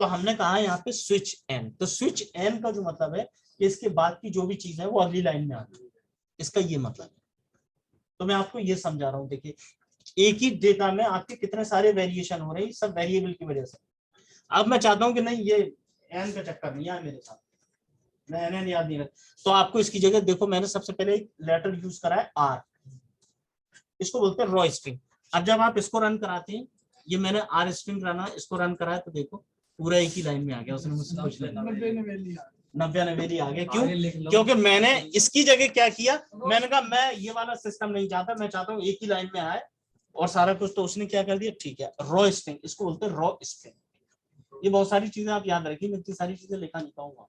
[SPEAKER 5] तो हमने कहा यहाँ पे स्विच एन, तो स्विच एन का जो मतलब है कि इसके बाद की जो भी चीज है वो अगली लाइन में आती है, इसका ये मतलब है। तो मैं आपको ये समझा रहा हूँ, देखिए एक ही डेटा में आपके कितने सारे वेरिएशन हो रहे हैं, सब वेरिएबल की वजह से। अब मैं चाहता हूँ कि नहीं ये एन का चक्कर नहीं है मेरे साथ, मैं एन याद नहीं रख, तो आपको इसकी जगह देखो मैंने सबसे पहले एक लेटर यूज करा है आर, इसको बोलते हैं रॉ स्ट्रिंग। अब जब आप इसको रन कराते हैं, ये मैंने आर स्ट्रिंग रना, इसको रन कराया तो देखो पूरा एक ही लाइन में आ गया, उसने मुझसे कुछ नहीं, 90 नवेली आ गया। क्यों? क्योंकि मैंने इसकी जगह क्या किया, मैंने कहा मैं ये वाला सिस्टम नहीं चाहता, मैं चाहता हूँ एक ही लाइन में आए और सारा कुछ, तो उसने क्या कर दिया, ठीक है रॉ स्ट्रिंग, इसको बोलते हैं रॉ स्ट्रिंग। ये बहुत सारी चीजें आप याद रखिए, मैं इतनी सारी चीजें लिखा नहीं पाऊंगा,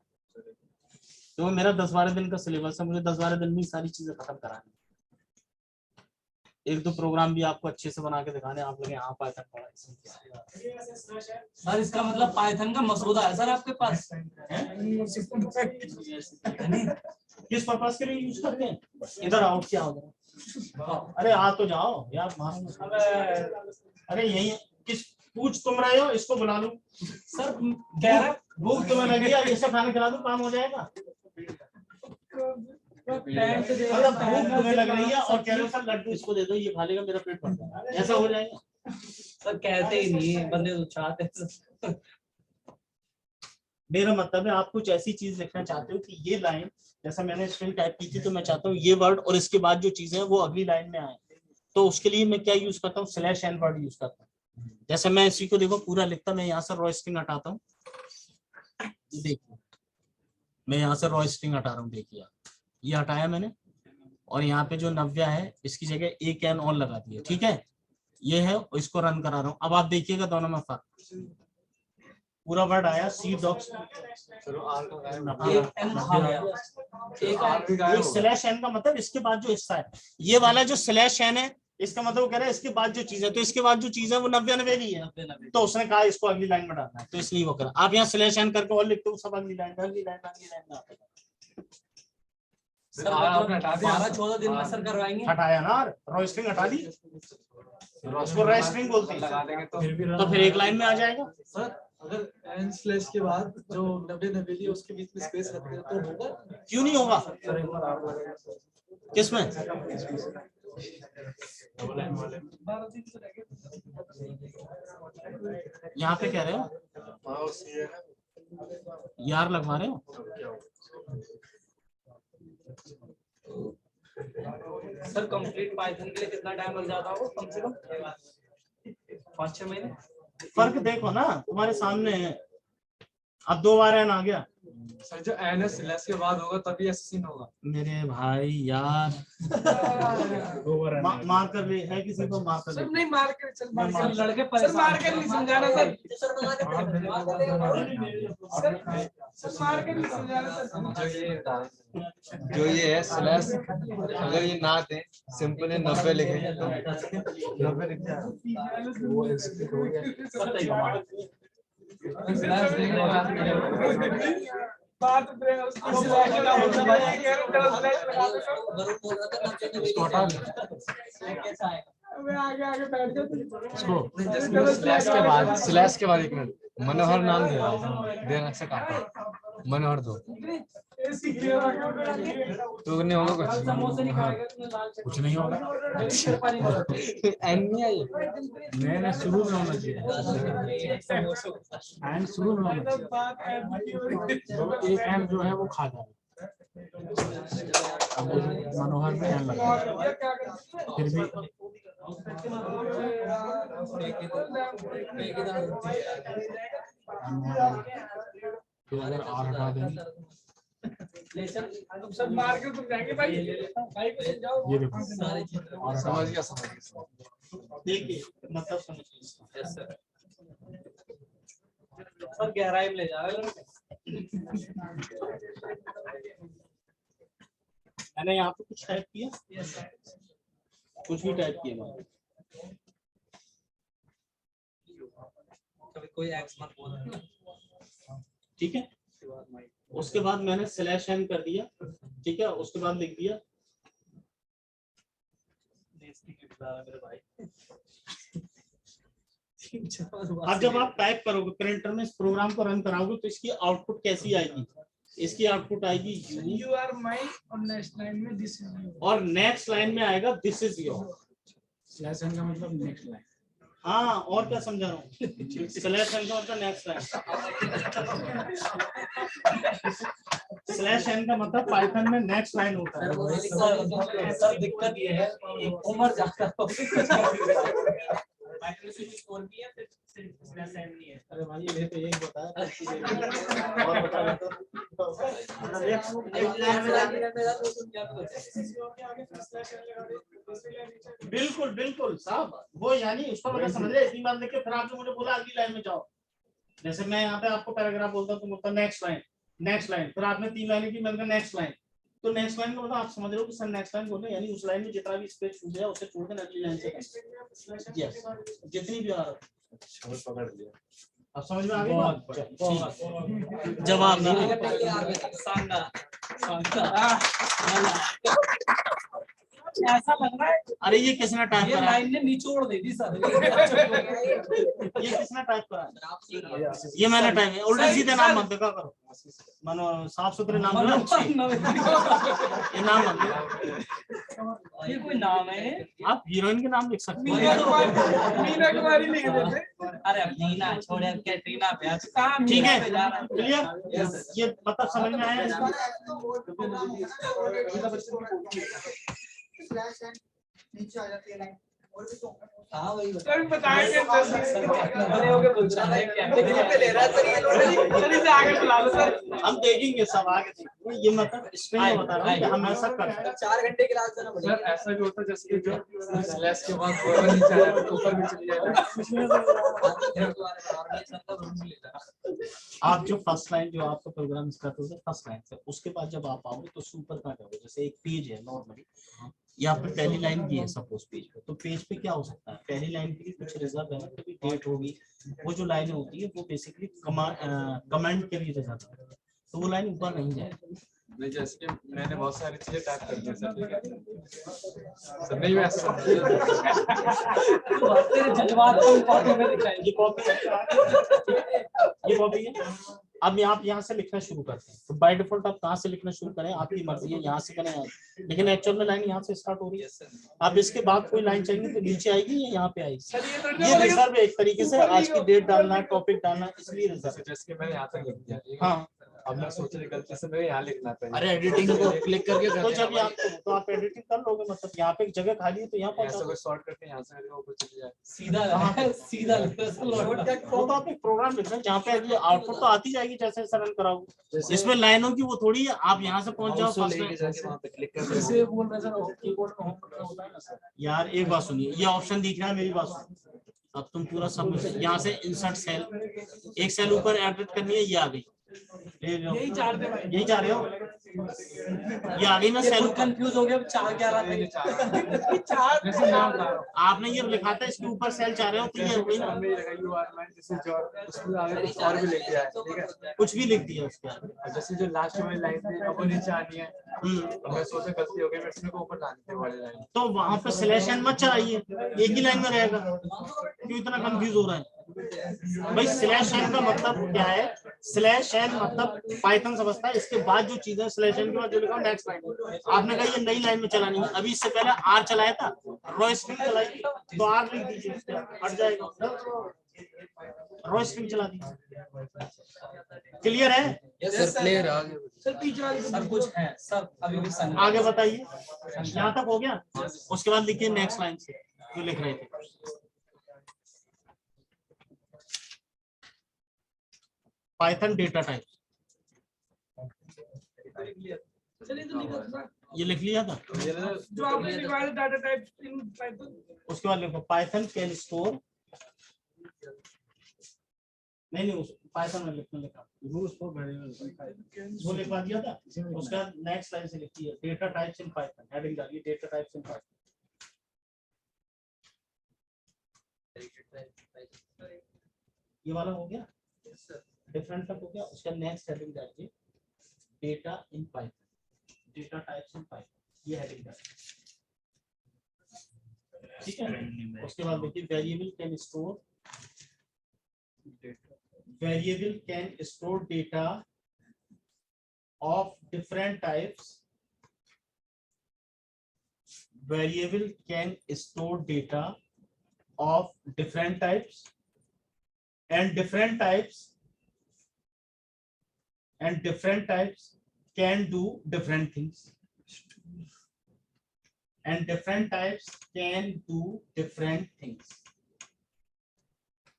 [SPEAKER 5] तो मेरा 10-12 दिन का सिलेबस है, मुझे 10-12 दिन में सारी चीजें खत्म करानी। एक दो प्रोग्राम भी आपको अच्छे से बना के दिखाने, आप लोग यहाँ पाइथन पढ़ा।
[SPEAKER 6] सर इसका मतलब पाइथन का मसौदा है सर आपके पास?
[SPEAKER 5] किस पर्पस के लिए यूज करते हैं? इधर आओ, क्या हो गया? अरे आ तो जाओ यार, अरे यही किस पूछ तुम रहे हो, इसको बुला लो
[SPEAKER 6] सर। कह रहा
[SPEAKER 5] भूख तुम्हें लगी है, इसे खाना खिला दो, काम हो जाएगा। मतलब भूख तुम्हें लग रही है और कह रहे हो सर लड्डू इसको दे दो, ये खा लेगा, मेरा पेट भर जाएगा, ऐसा हो जाएगा?
[SPEAKER 6] सर कहते ही नहीं है बंदे, तो चाहते।
[SPEAKER 5] मेरा मतलब है आप कुछ ऐसी चीज लिखना चाहते हो कि ये लाइन, जैसा मैंने स्ट्रिंग टाइप की थी, तो मैं चाहता हूँ ये वर्ड और इसके बाद जो चीजें हैं वो अगली लाइन में आए, तो उसके लिए मैं क्या यूज करता हूँ, स्लैश एन वर्ड यूज करता हूँ। जैसे मैं इसी को देखो पूरा लिखता, मैं यहाँ से रॉ स्ट्रिंग हटाता हूँ, देखिए मैं यहाँ से रॉ स्ट्रिंग हटा रहा हूँ, देखिए ये हटाया मैंने, और यहाँ पे जो 90 है इसकी जगह एक एन और लगा दिया, ठीक है ये है, इसको रन करा रहा हूँ। अब आप देखिएगा दोनों में फर्क, पूरा वर्ड आया सी डॉक्स, एक स्लैश एन का मतलब इसके बाद जो हिस्सा है, ये वाला जो स्लैश एन है इसका मतलब वो कह रहा है इसके बाद जो चीज है, तो इसके बाद जो चीज है वो 90 नवेली है, तो उसने कहा इसको अगली लाइन में डालना है, तो इसलिए वो करा। आप यहाँ स्लैश एन करके और लिखते हो, सब अगली लाइन में आते हैं।
[SPEAKER 6] 12-14 दिन में सर करवाएंगे।
[SPEAKER 5] हटाया ना, रॉ स्ट्रिंग हटा दी, उसको रॉ स्ट्रिंग बोलते हैं, तो फिर एक लाइन में आ जाएगा।
[SPEAKER 6] सर अगर एन स्लैश के बाद जो 90 नवेली है उसके बीच में स्पेस रखते हैं तो होगा?
[SPEAKER 5] क्यों नहीं होगा? किसमें? यहाँ पे कह रहे हो यार लगवा रहे हो
[SPEAKER 6] सर? कंप्लीट पाइथन के लिए कितना टाइम लग जाता होगा? कम से कम 5-6 महीने।
[SPEAKER 5] फर्क देखो ना तुम्हारे सामने है, अब 2 बार एन आ गया
[SPEAKER 6] सर। जो एन एस स्लैश के बाद होगा तभी एससीन होगा
[SPEAKER 5] मेरे भाई यार। मार कर ले है किसी को, मार कर ले
[SPEAKER 1] नहीं मार कर, चल मार कर,
[SPEAKER 6] लड़के
[SPEAKER 1] सर मार कर नहीं समझाना सर, सर मार कर नहीं समझाना सर।
[SPEAKER 8] जो ये है स्लैश, अगर ये ना दे सिंपल 90 लिखेंगे तो 90 लिख
[SPEAKER 1] बात आगे आगे बैठ जाओ।
[SPEAKER 8] स्लैश के बाद 1 मिनट मनोहर नाम देना से काटा मनोहर दो तो नहीं होगा कुछ
[SPEAKER 1] समोसे नहीं खाएगा तूने लाल चटनी
[SPEAKER 3] कुछ नहीं होगा।
[SPEAKER 8] एंड नहीं आई
[SPEAKER 3] मैंने शुरू में होना चाहिए, एंड शुरू में होना चाहिए। तो एक एंड जो है वो खा जाए। अब मनोहर में एंड लगा, फिर भी फिर अगर आर हटा दें,
[SPEAKER 1] तुम सब मार के तुम जाएंगे भाई को समझाओ।
[SPEAKER 3] ये देखो आर हटा
[SPEAKER 8] समझ
[SPEAKER 3] दें।
[SPEAKER 8] गया
[SPEAKER 5] देखिए मतलब समझिए
[SPEAKER 6] सर गहराई में ले जा रहे हैं।
[SPEAKER 5] मैंने यहाँ पे कुछ टाइप किया, कुछ भी टाइप किया मैंने।
[SPEAKER 6] कभी कोई एक्स मत बोल।
[SPEAKER 5] ठीक है, उसके बाद मैंने स्लैश एन कर दिया। ठीक है, उसके बाद लिख दिया
[SPEAKER 6] मेरे भाई।
[SPEAKER 5] अब जब आप टाइप करोगे प्रिंटर में, इस प्रोग्राम को रन कराओगे तो इसकी आउटपुट कैसी आएगी? इसकी आउटपुट आएगी
[SPEAKER 1] यू आर माई, और नेक्स्ट लाइन में दिस इज यू,
[SPEAKER 5] और नेक्स्ट लाइन में आएगा this is your.
[SPEAKER 3] Slash N का मतलब नेक्स्ट लाइन।
[SPEAKER 5] हाँ, और क्या समझा रहा हूँ? स्लैश एन का मतलब नेक्स्ट लाइन। स्लैश एन का मतलब पाइथन में नेक्स्ट लाइन होता है।
[SPEAKER 6] सर दिक्कत ये है उम्र जाता है।
[SPEAKER 7] माइक्रोसॉफ्ट स्कोर भी है, फिर स्लैश एन नहीं है।
[SPEAKER 5] अरे भाई ये तो एक बताया और बता दो। बिल्कुल बिल्कुल साहब, वो यानी उसको मैंने समझ लिया। इतनी बात लेके फिर आपने मुझे बोला अगली लाइन में जाओ। जैसे मैं यहाँ पे आपको पैराग्राफ बोलता हूँ, तुम बोलता नेक्स्ट लाइन, नेक्स्ट लाइन, फिर आपने 3 लाइनें की, मैंने नेक्स्ट लाइन। तो नेक्स्ट लाइन का मतलब आप समझ रहे हो कि सर नेक्स्ट लाइन बोले यानी उस लाइन में जितना भी स्पेस छूट जाए उसे छोड़ देना अगली लाइन से। यस, जितनी भी आ रहा
[SPEAKER 8] पकड़ लिया।
[SPEAKER 5] अब समझ में आ गई बात?
[SPEAKER 2] जवाब
[SPEAKER 6] शानदार ऐसा लग रहा है
[SPEAKER 5] अरे ये किसने टाइप
[SPEAKER 6] ये
[SPEAKER 5] करा?
[SPEAKER 6] लाइन ने निचोड़ दे दी सर।
[SPEAKER 5] ये किसने टाइप करा? ये मैंने टाइप, उल्टे सीधे नाम मत देखा करो, मानो साफ सुथरे नाम दो ना अच्छे। ये नाम मत दो।
[SPEAKER 6] ये कोई नाम है?
[SPEAKER 5] आप हीरोइन के नाम लिख सकते
[SPEAKER 1] मीना
[SPEAKER 5] हैं।
[SPEAKER 1] कुमारी लिख देते।
[SPEAKER 6] अरे मीना छोड़े, कैटरीना पे कहाँ
[SPEAKER 5] ठीक है,
[SPEAKER 6] मीना पे जा रहा है?
[SPEAKER 5] क्लियर? ये मतलब समझ में आया इसका?
[SPEAKER 9] नीचे आ जाती है लाइन और भी तो
[SPEAKER 6] हाँ वही
[SPEAKER 1] कभी बताएंगे
[SPEAKER 6] बड़े हो गए बोल रहा है क्या ले रहा है सर ये लोग
[SPEAKER 1] जल्दी से आगे चला लो सर।
[SPEAKER 5] हम देखेंगे सब आगे देखेंगे। ये मतलब इसमें मैं बता रहा हूँ कि हम ऐसा करते हैं।
[SPEAKER 6] 4 घंटे क्लास देना
[SPEAKER 8] सर
[SPEAKER 6] पड़ेगा।
[SPEAKER 8] ऐसा भी होता है जैसे कि जो स्लैश के बाद ऊपर नीचे आया तो ऊपर भी चली जाएगा।
[SPEAKER 5] आप जो फर्स्ट लाइन जो आपका प्रोग्राम स्टार्ट होगा फर्स्ट लाइन से, उसके बाद जब आप आओगे तो ऊपर कहाँ जाओगे? जैसे एक पेज है नॉर्मली, यहाँ पे पहली लाइन की है सपोज पेज पे, तो पेज पे क्या हो सकता है? पहली लाइन के लिए कुछ रिजर्व है ना, कभी डेट होगी, वो जो लाइन होती है वो बेसिकली कमांड के लिए रिजर्व है, तो वो लाइन ऊपर नहीं जाएगी।
[SPEAKER 8] नहीं जैसे कि मैंने बहुत सारी चीजें टाइप कर दी सर, ठीक है सर, नहीं मैं ऐसा
[SPEAKER 6] तेरे जज्बात को कॉपी में दिखाई।
[SPEAKER 5] ये कॉपी है, ये कॉपी है। अब आप यहाँ से लिखना शुरू करते हैं, तो बाय डिफॉल्ट आप कहाँ से लिखना शुरू करें आपकी मर्जी है, यहाँ से करें, लेकिन एक्चुअल में लाइन यहाँ से स्टार्ट हो रही है। अब इसके बाद कोई लाइन चाहिए तो नीचे आएगी या यहाँ पे आएगी? ये रिजर्व है एक तरीके से, आज की डेट डालना है, टॉपिक डालना है, इसलिए रिजर्व है।
[SPEAKER 8] जैसे कि मैंने यहाँ तक लिख दिया, ठीक है?
[SPEAKER 5] हाँ,
[SPEAKER 8] अब मैं सोच रही गलती से मैं यहाँ लिखना था।
[SPEAKER 2] अरे एडिटिंग को क्लिक करके
[SPEAKER 5] तो जब आप तो आप एडिटिंग कर लोगे, मतलब यहाँ पे एक जगह खाली है तो यहाँ
[SPEAKER 8] यहाँ से
[SPEAKER 5] पहुंचा
[SPEAKER 8] कोई शॉर्ट करके यहाँ से वो ऊपर चली जाए।
[SPEAKER 6] सीधा
[SPEAKER 5] वो तो आप एक प्रोग्राम लिख रहे हैं जहाँ पे आउटपुट तो आती जाएगी जैसे सरल कराओगे। इसमें लाइनों की वो थोड़ी है, आप यहाँ से पहुंच जाओ फर्स्ट लाइन।
[SPEAKER 3] जैसे बोल रहे सर कीबोर्ड में होम बटन होता है ना सर,
[SPEAKER 5] यार एक बात सुनिए, ये ऑप्शन दिख रहा है, मेरी बात सुनिए। अब तुम पूरा सब यहाँ से इंसर्ट सेल, एक सेल ऊपर एडिट करनी है, ये आ गई,
[SPEAKER 1] यही चार थे भाई।
[SPEAKER 5] यही चाह रहे हो, ये आ गई ना सेल।
[SPEAKER 6] कंफ्यूज हो गया, 4 क्या रहा था?
[SPEAKER 8] जैसे मैं बता रहा हूँ,
[SPEAKER 5] आपने ये लिखा था इसके ऊपर सेल चाह रहे हो, तो ये हो गई ना,
[SPEAKER 8] हमने ये लगा you are mine this is your, उसमें आगे कुछ और भी लिख दिया है, ठीक है?
[SPEAKER 5] कुछ भी लिख दिया उसके आगे।
[SPEAKER 8] और जैसे जो लास्ट वाली लाइन थी अब वो नीचे आनी है, और मैं सोचा गलती हो गई, मैं इसमें को ऊपर लानी थी वाली लाइन।
[SPEAKER 5] तो वहां पे स्लैश एन मत चलाइए, एक ही लाइन में रहेगा। क्यों इतना कंफ्यूज हो रहा है? भाई स्लैश एन का मतलब क्या है? स्लैश एन मतलब पाइथन समझता है, इसके बाद जो चीजें स्लैश एन के बाद जो लिखा नेक्स्ट लाइन। आपने कहा ये नई लाइन में चलानी है, अभी इससे पहले आर चलाया था, रो स्ट्रिंग चलाई थी, तो आर लिख दीजिए, हट जाएगा, रो स्ट्रिंग चला दीजिए। क्लियर है?
[SPEAKER 6] यस सर क्लियर है। आगे
[SPEAKER 1] सर पीछे वाली
[SPEAKER 6] सर कुछ है सर, अभी भी सन
[SPEAKER 5] आगे बताइए, यहाँ तक हो गया? उसके बाद लिखिए नेक्स्ट लाइन से जो लिख रहे थे। पाइथन डेटा टाइप,
[SPEAKER 1] चलिए तो लिखा था
[SPEAKER 5] ये लिख लिया था।
[SPEAKER 1] जो आपने लिखवाया था डाटा टाइप इन पाइथन।
[SPEAKER 5] उसके बाद लिखो पाइथन कैन स्टोर, नहीं उस पाइथन में लिखने लिखा वो लिखवा दिया था। उसके बाद नेक्स्ट लाइन से लिखी है data types in Python, heading डालिए डेटा टाइप्स इन पाइथन। ये वाला हो गया, डिफरेंट तक हो गया। उसका नेक्स्ट हेडिंग डालिए data in Python, data types in Python, ये हेडिंग डालिए, ठीक है। उसके बाद देखिए variable can store, variable can store data of different types, variable can store data of different types, and different types can do different things, and different types can do different things।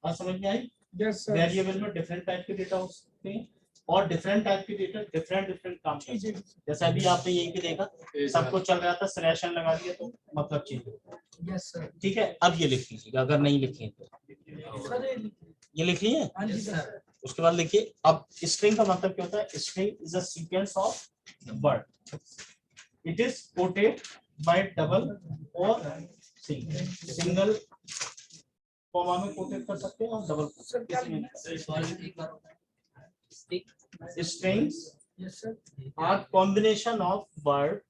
[SPEAKER 5] और समझ में आई?
[SPEAKER 1] Yes sir.
[SPEAKER 5] Variable में different type के data हो सकते हैं और डिफरेंट टाइप के डेटा डिफरेंट काम करते हैं। जैसे अभी आपने यहीं पे देखा सब कुछ चल रहा था, स्लैश एन लगा दिया तो मतलब चेंज हो गया।
[SPEAKER 1] Yes sir.
[SPEAKER 5] ठीक है, अब ये लिख लीजिएगा अगर नहीं लिखे तो।
[SPEAKER 1] सर
[SPEAKER 5] ये लिख लिए?
[SPEAKER 1] हाँ जी सर।
[SPEAKER 5] उसके बाद लिखिए अब स्ट्रिंग का मतलब क्या होता है? String is a sequence of word, it is quoted by double और सिंगल कॉमा में कोटेड कर सकते हैं और double strings are combination of word,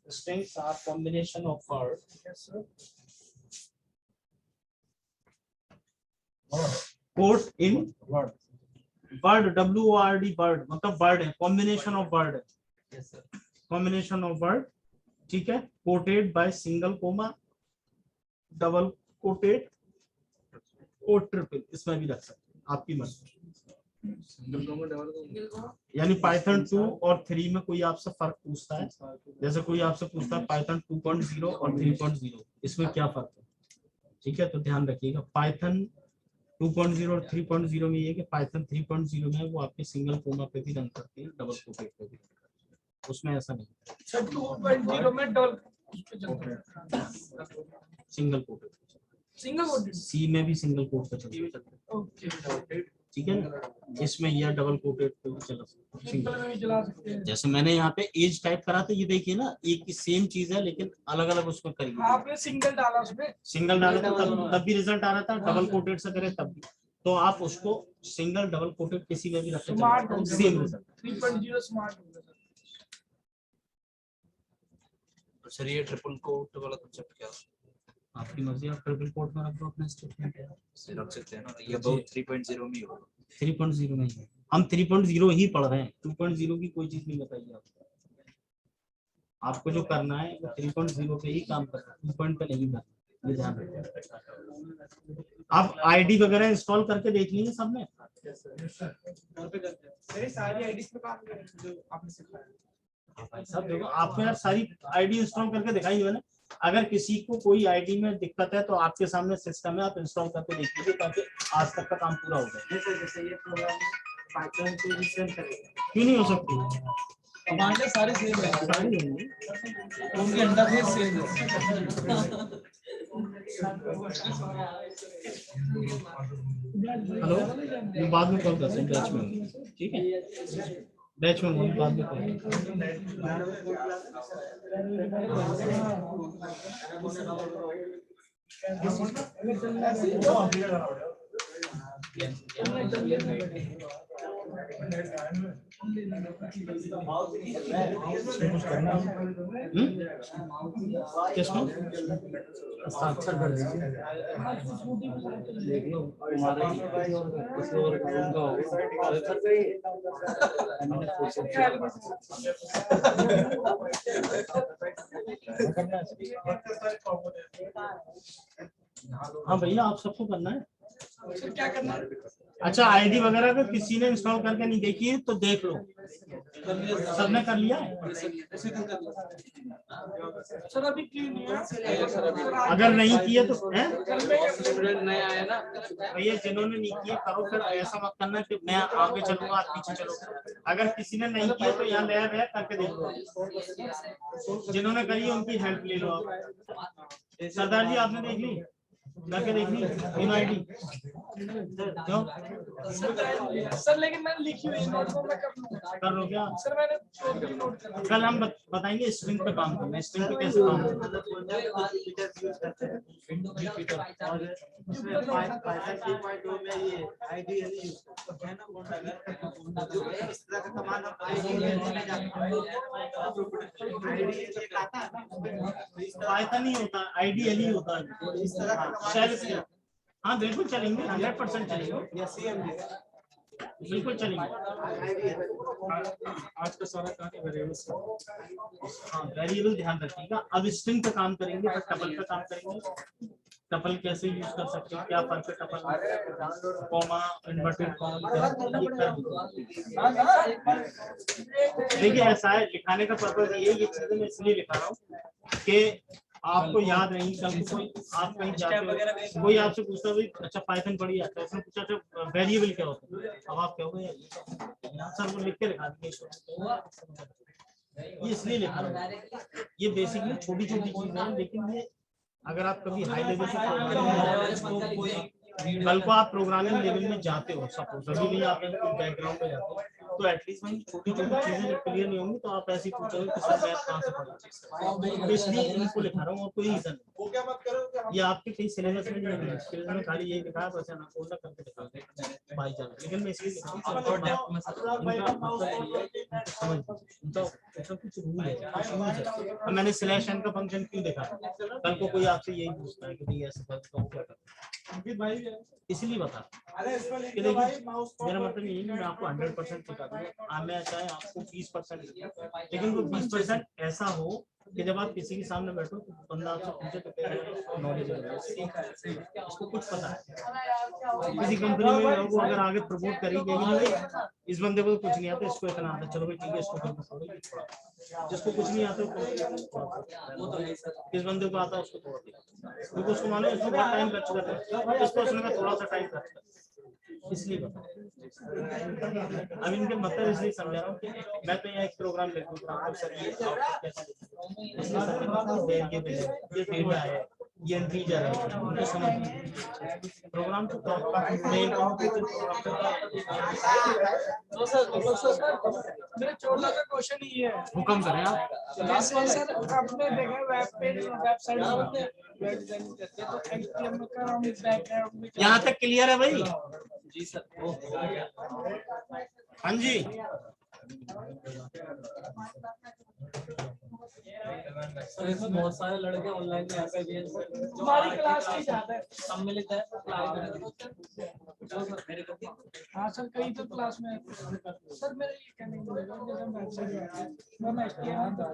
[SPEAKER 5] strings are combination of word code in word word word मतलब word है, combination of word है, combination of word, ठीक है, quoted by single comma, double quoted और ट्रिपल, इसमें भी रख सकते हैं आपकी मर्जी। यानी पाइथन 2 और 3 में कोई आपसे फर्क पूछता है, जैसे कोई आपसे पूछता है पाइथन 2.0 और 3.0 इसमें क्या फर्क है, ठीक है, तो ध्यान रखिएगा। पाइथन 2.0 और 3.0 में ये कि पाइथन 3.0 में वो आपके सिंगल कोमा पे भी रन करती है, डबल कोटेड पे भी, उसमें ऐसा नहीं।
[SPEAKER 1] सर 2.0 में double
[SPEAKER 5] single quoted,
[SPEAKER 1] single quoted,
[SPEAKER 5] C में भी सिंगल कोट पे चलता है,
[SPEAKER 1] ओके
[SPEAKER 5] ठीक है ना। इसमें यह डबल कोटेड पे भी चला सकता है,
[SPEAKER 1] सिंगल में भी चला सकते हैं।
[SPEAKER 5] जैसे मैंने यहाँ पे एज टाइप करा था, ये देखिए ना एक ही सेम चीज है लेकिन अलग अलग उसमें करिए।
[SPEAKER 1] आपने सिंगल डाला उसमें,
[SPEAKER 5] सिंगल डाला था तब भी रिजल्ट आ रहा था, डबल कोटेड से करे तब भी, तो आप उसको सिंगल डबल कोटेड किसी में भी रख सकते हैं, सेम रिजल्ट।
[SPEAKER 1] 3.0 स्मार्ट होगा सर।
[SPEAKER 6] सर ये ट्रिपल कोट वाला कांसेप्ट क्या है?
[SPEAKER 5] आपकी मर्जी, आप ट्रिपल कोट में रख दो अपना स्टेटमेंट,
[SPEAKER 6] रख सकते हैं ना, ये बहुत 3.0 में होगा।
[SPEAKER 5] 3.0 में ही हम 3.0 ही पढ़ रहे हैं, 2.0 की कोई चीज नहीं बताइए आपको। आपको जो करना है वो 3.0 पे ही काम करना है, 2. पे नहीं करना, ये ध्यान रखिए। आप आईडी वगैरह इंस्टॉल करके देख लीजिए सबने,
[SPEAKER 9] मेरी सारी आईडीज पे काम कर रहे हैं जो आपने सिखाया।
[SPEAKER 5] सब देखो आपको यार सारी आईडी इंस्टॉल करके दिखाई है ना। अगर किसी को कोई आईडी में दिक्कत है तो आपके सामने सिस्टम है, आप इंस्टॉल करके देख लीजिए ताकि आज तक का काम पूरा हो जाए।
[SPEAKER 9] जैसे ये प्रोग्राम पाइथन पे भी सेम करेगा,
[SPEAKER 5] क्यों नहीं हो सकती?
[SPEAKER 6] कमांड सारे सेम है,
[SPEAKER 5] सारी होंगी।
[SPEAKER 6] उनके इंटरफेस सेम है।
[SPEAKER 5] हेलो, मैं बाद में कॉल करता हूँ, बैच में हूँ, ठीक है, बैच में हूँ, बाद में कॉल। किसको
[SPEAKER 3] हस्ताक्षर कर दीजिए।
[SPEAKER 5] हाँ भैया आप सबको करना है।
[SPEAKER 1] सर क्या करना है?
[SPEAKER 5] अच्छा आईडी वगैरह अगर किसी ने इंस्टॉल करके नहीं देखी है तो देख लो। सबने कर लिया है?
[SPEAKER 1] सर अभी क्यों नहीं है?
[SPEAKER 5] अगर नहीं किया तो है
[SPEAKER 6] स्टूडेंट नए आए ना,
[SPEAKER 5] भैया जिन्होंने नहीं किया करो, फिर ऐसा मत करना कि मैं आगे चलूंगा आप पीछे चलो। अगर किसी ने नहीं किया तो यहाँ नया नया करके देख लो। जिन्होंने करी उनकी हेल्प ले लो आप। सरदार जी आपने देख ली करके देख ली इन आईडी क्यों
[SPEAKER 1] सर लेकिन मैंने लिखी हुई है नोट को, मैं कर लूंगा।
[SPEAKER 5] कर लो क्या?
[SPEAKER 1] सर मैंने टोटली नोट कर लिया।
[SPEAKER 5] कल हम बताएंगे स्ट्रिंग पे काम करना है, स्ट्रिंग पे कैसे काम करना फायदा नहीं होता, आइडियल ही होता है। हाँ बिल्कुल चलेंगे, 100% चलेंगे, बिल्कुल चलेंगे।
[SPEAKER 3] आज का सारा काम वेरिएबल्स।
[SPEAKER 5] हाँ वेरिएबल ध्यान रखिएगा। अब स्ट्रिंग पे काम करेंगे फिर टपल पे काम करेंगे। टपल कैसे यूज कर सकते हैं, क्या फर्क है टपल, कॉमा, इन्वर्टेड कॉमा, देखिए ऐसा है लिखाने का पर्पज ये चीजें मैं इसलिए लिखा रहा हूँ कि आपको याद नहीं, कल को कोई आप कहीं जाते हो कोई आपसे पूछता है अच्छा पाइथन पढ़ी आता है, उसने पूछा अच्छा वेरिएबल क्या होता है, अब आप क्या होगा सर वो लिख के लिखा देंगे। ये इसलिए लिखा रहा हूँ, ये बेसिकली छोटी छोटी चीजें हैं, लेकिन ये अगर आप कभी हाई लेवल से कल को आप प्रोग्रामिंग लेवल में जाते हो, सपोज अभी नहीं आप बैकग्राउंड में जाते हो तो एटलीस्ट भाई छोटी छोटी चीजें जब क्लियर नहीं होंगी तो आप ऐसी पूछोगे कि सर मैथ कहाँ से पढ़ा, इसलिए इनको लिखा रहा हूँ और कोई रीजन नहीं। ये आपके कहीं सिलेबस में नहीं है, सिलेबस में खाली ये लिखा है बस अनाकोंडा करके दिखा भाई जान, लेकिन मैं इसलिए लिखा हूँ कुछ रूल है। मैंने स्लैश एन का फंक्शन क्यों देखा, कल को कोई आपसे यही पूछता है कि भाई ऐसे क्या करता, इसलिए बता कि देखिए मेरा मतलब ये है मैं आपको 100% सिखा दूंगा, मैं चाहे आपको 20%, लेकिन वो 20% ऐसा हो कि जब आप किसी के सामने बैठो तो बंदा आपसे पूछे तो नॉलेज है, उसको कुछ पता है। किसी कंपनी में वो अगर आगे प्रमोट करेगी इस बंदे को कुछ नहीं आता, इसको इतना आता, चलो भाई ठीक है इसको थोड़ा, जिसको कुछ नहीं आता किस बंदे को आता है उसको थोड़ा दिया, क्योंकि उसको मालूम है इसको बहुत टाइम खर्च कर रहा है, इसको उसने थोड़ा सा टाइम खर्च कर, इसलिए बता। अब इनके मतलब इसलिए समझा रहा हूँ कि मैं तो यहाँ एक प्रोग्राम लिख दूंगा सर ये डेटा है, ये इंटीजर है, उनको समझ प्रोग्राम तो
[SPEAKER 1] मेरे छोटा सा क्वेश्चन ही है,
[SPEAKER 5] हुक्म करें आप।
[SPEAKER 1] जैसे सर आपने देखा वेब पेज वेबसाइट होते हैं वेब डिजाइनिंग करते हैं तो एचटीएमएल का हम बैकग्राउंड में
[SPEAKER 5] यहाँ तक क्लियर है भाई?
[SPEAKER 6] जी सर।
[SPEAKER 5] हाँ जी
[SPEAKER 6] सर इसमें बहुत सारे लड़के ऑनलाइन यहाँ पे भी हैं,
[SPEAKER 1] हमारी क्लास की ज्यादा है,
[SPEAKER 6] सम्मिलित है जो सर मेरे को।
[SPEAKER 1] हाँ सर कई तो क्लास में सर मेरा ये कहने को जैसे हम वेबसाइट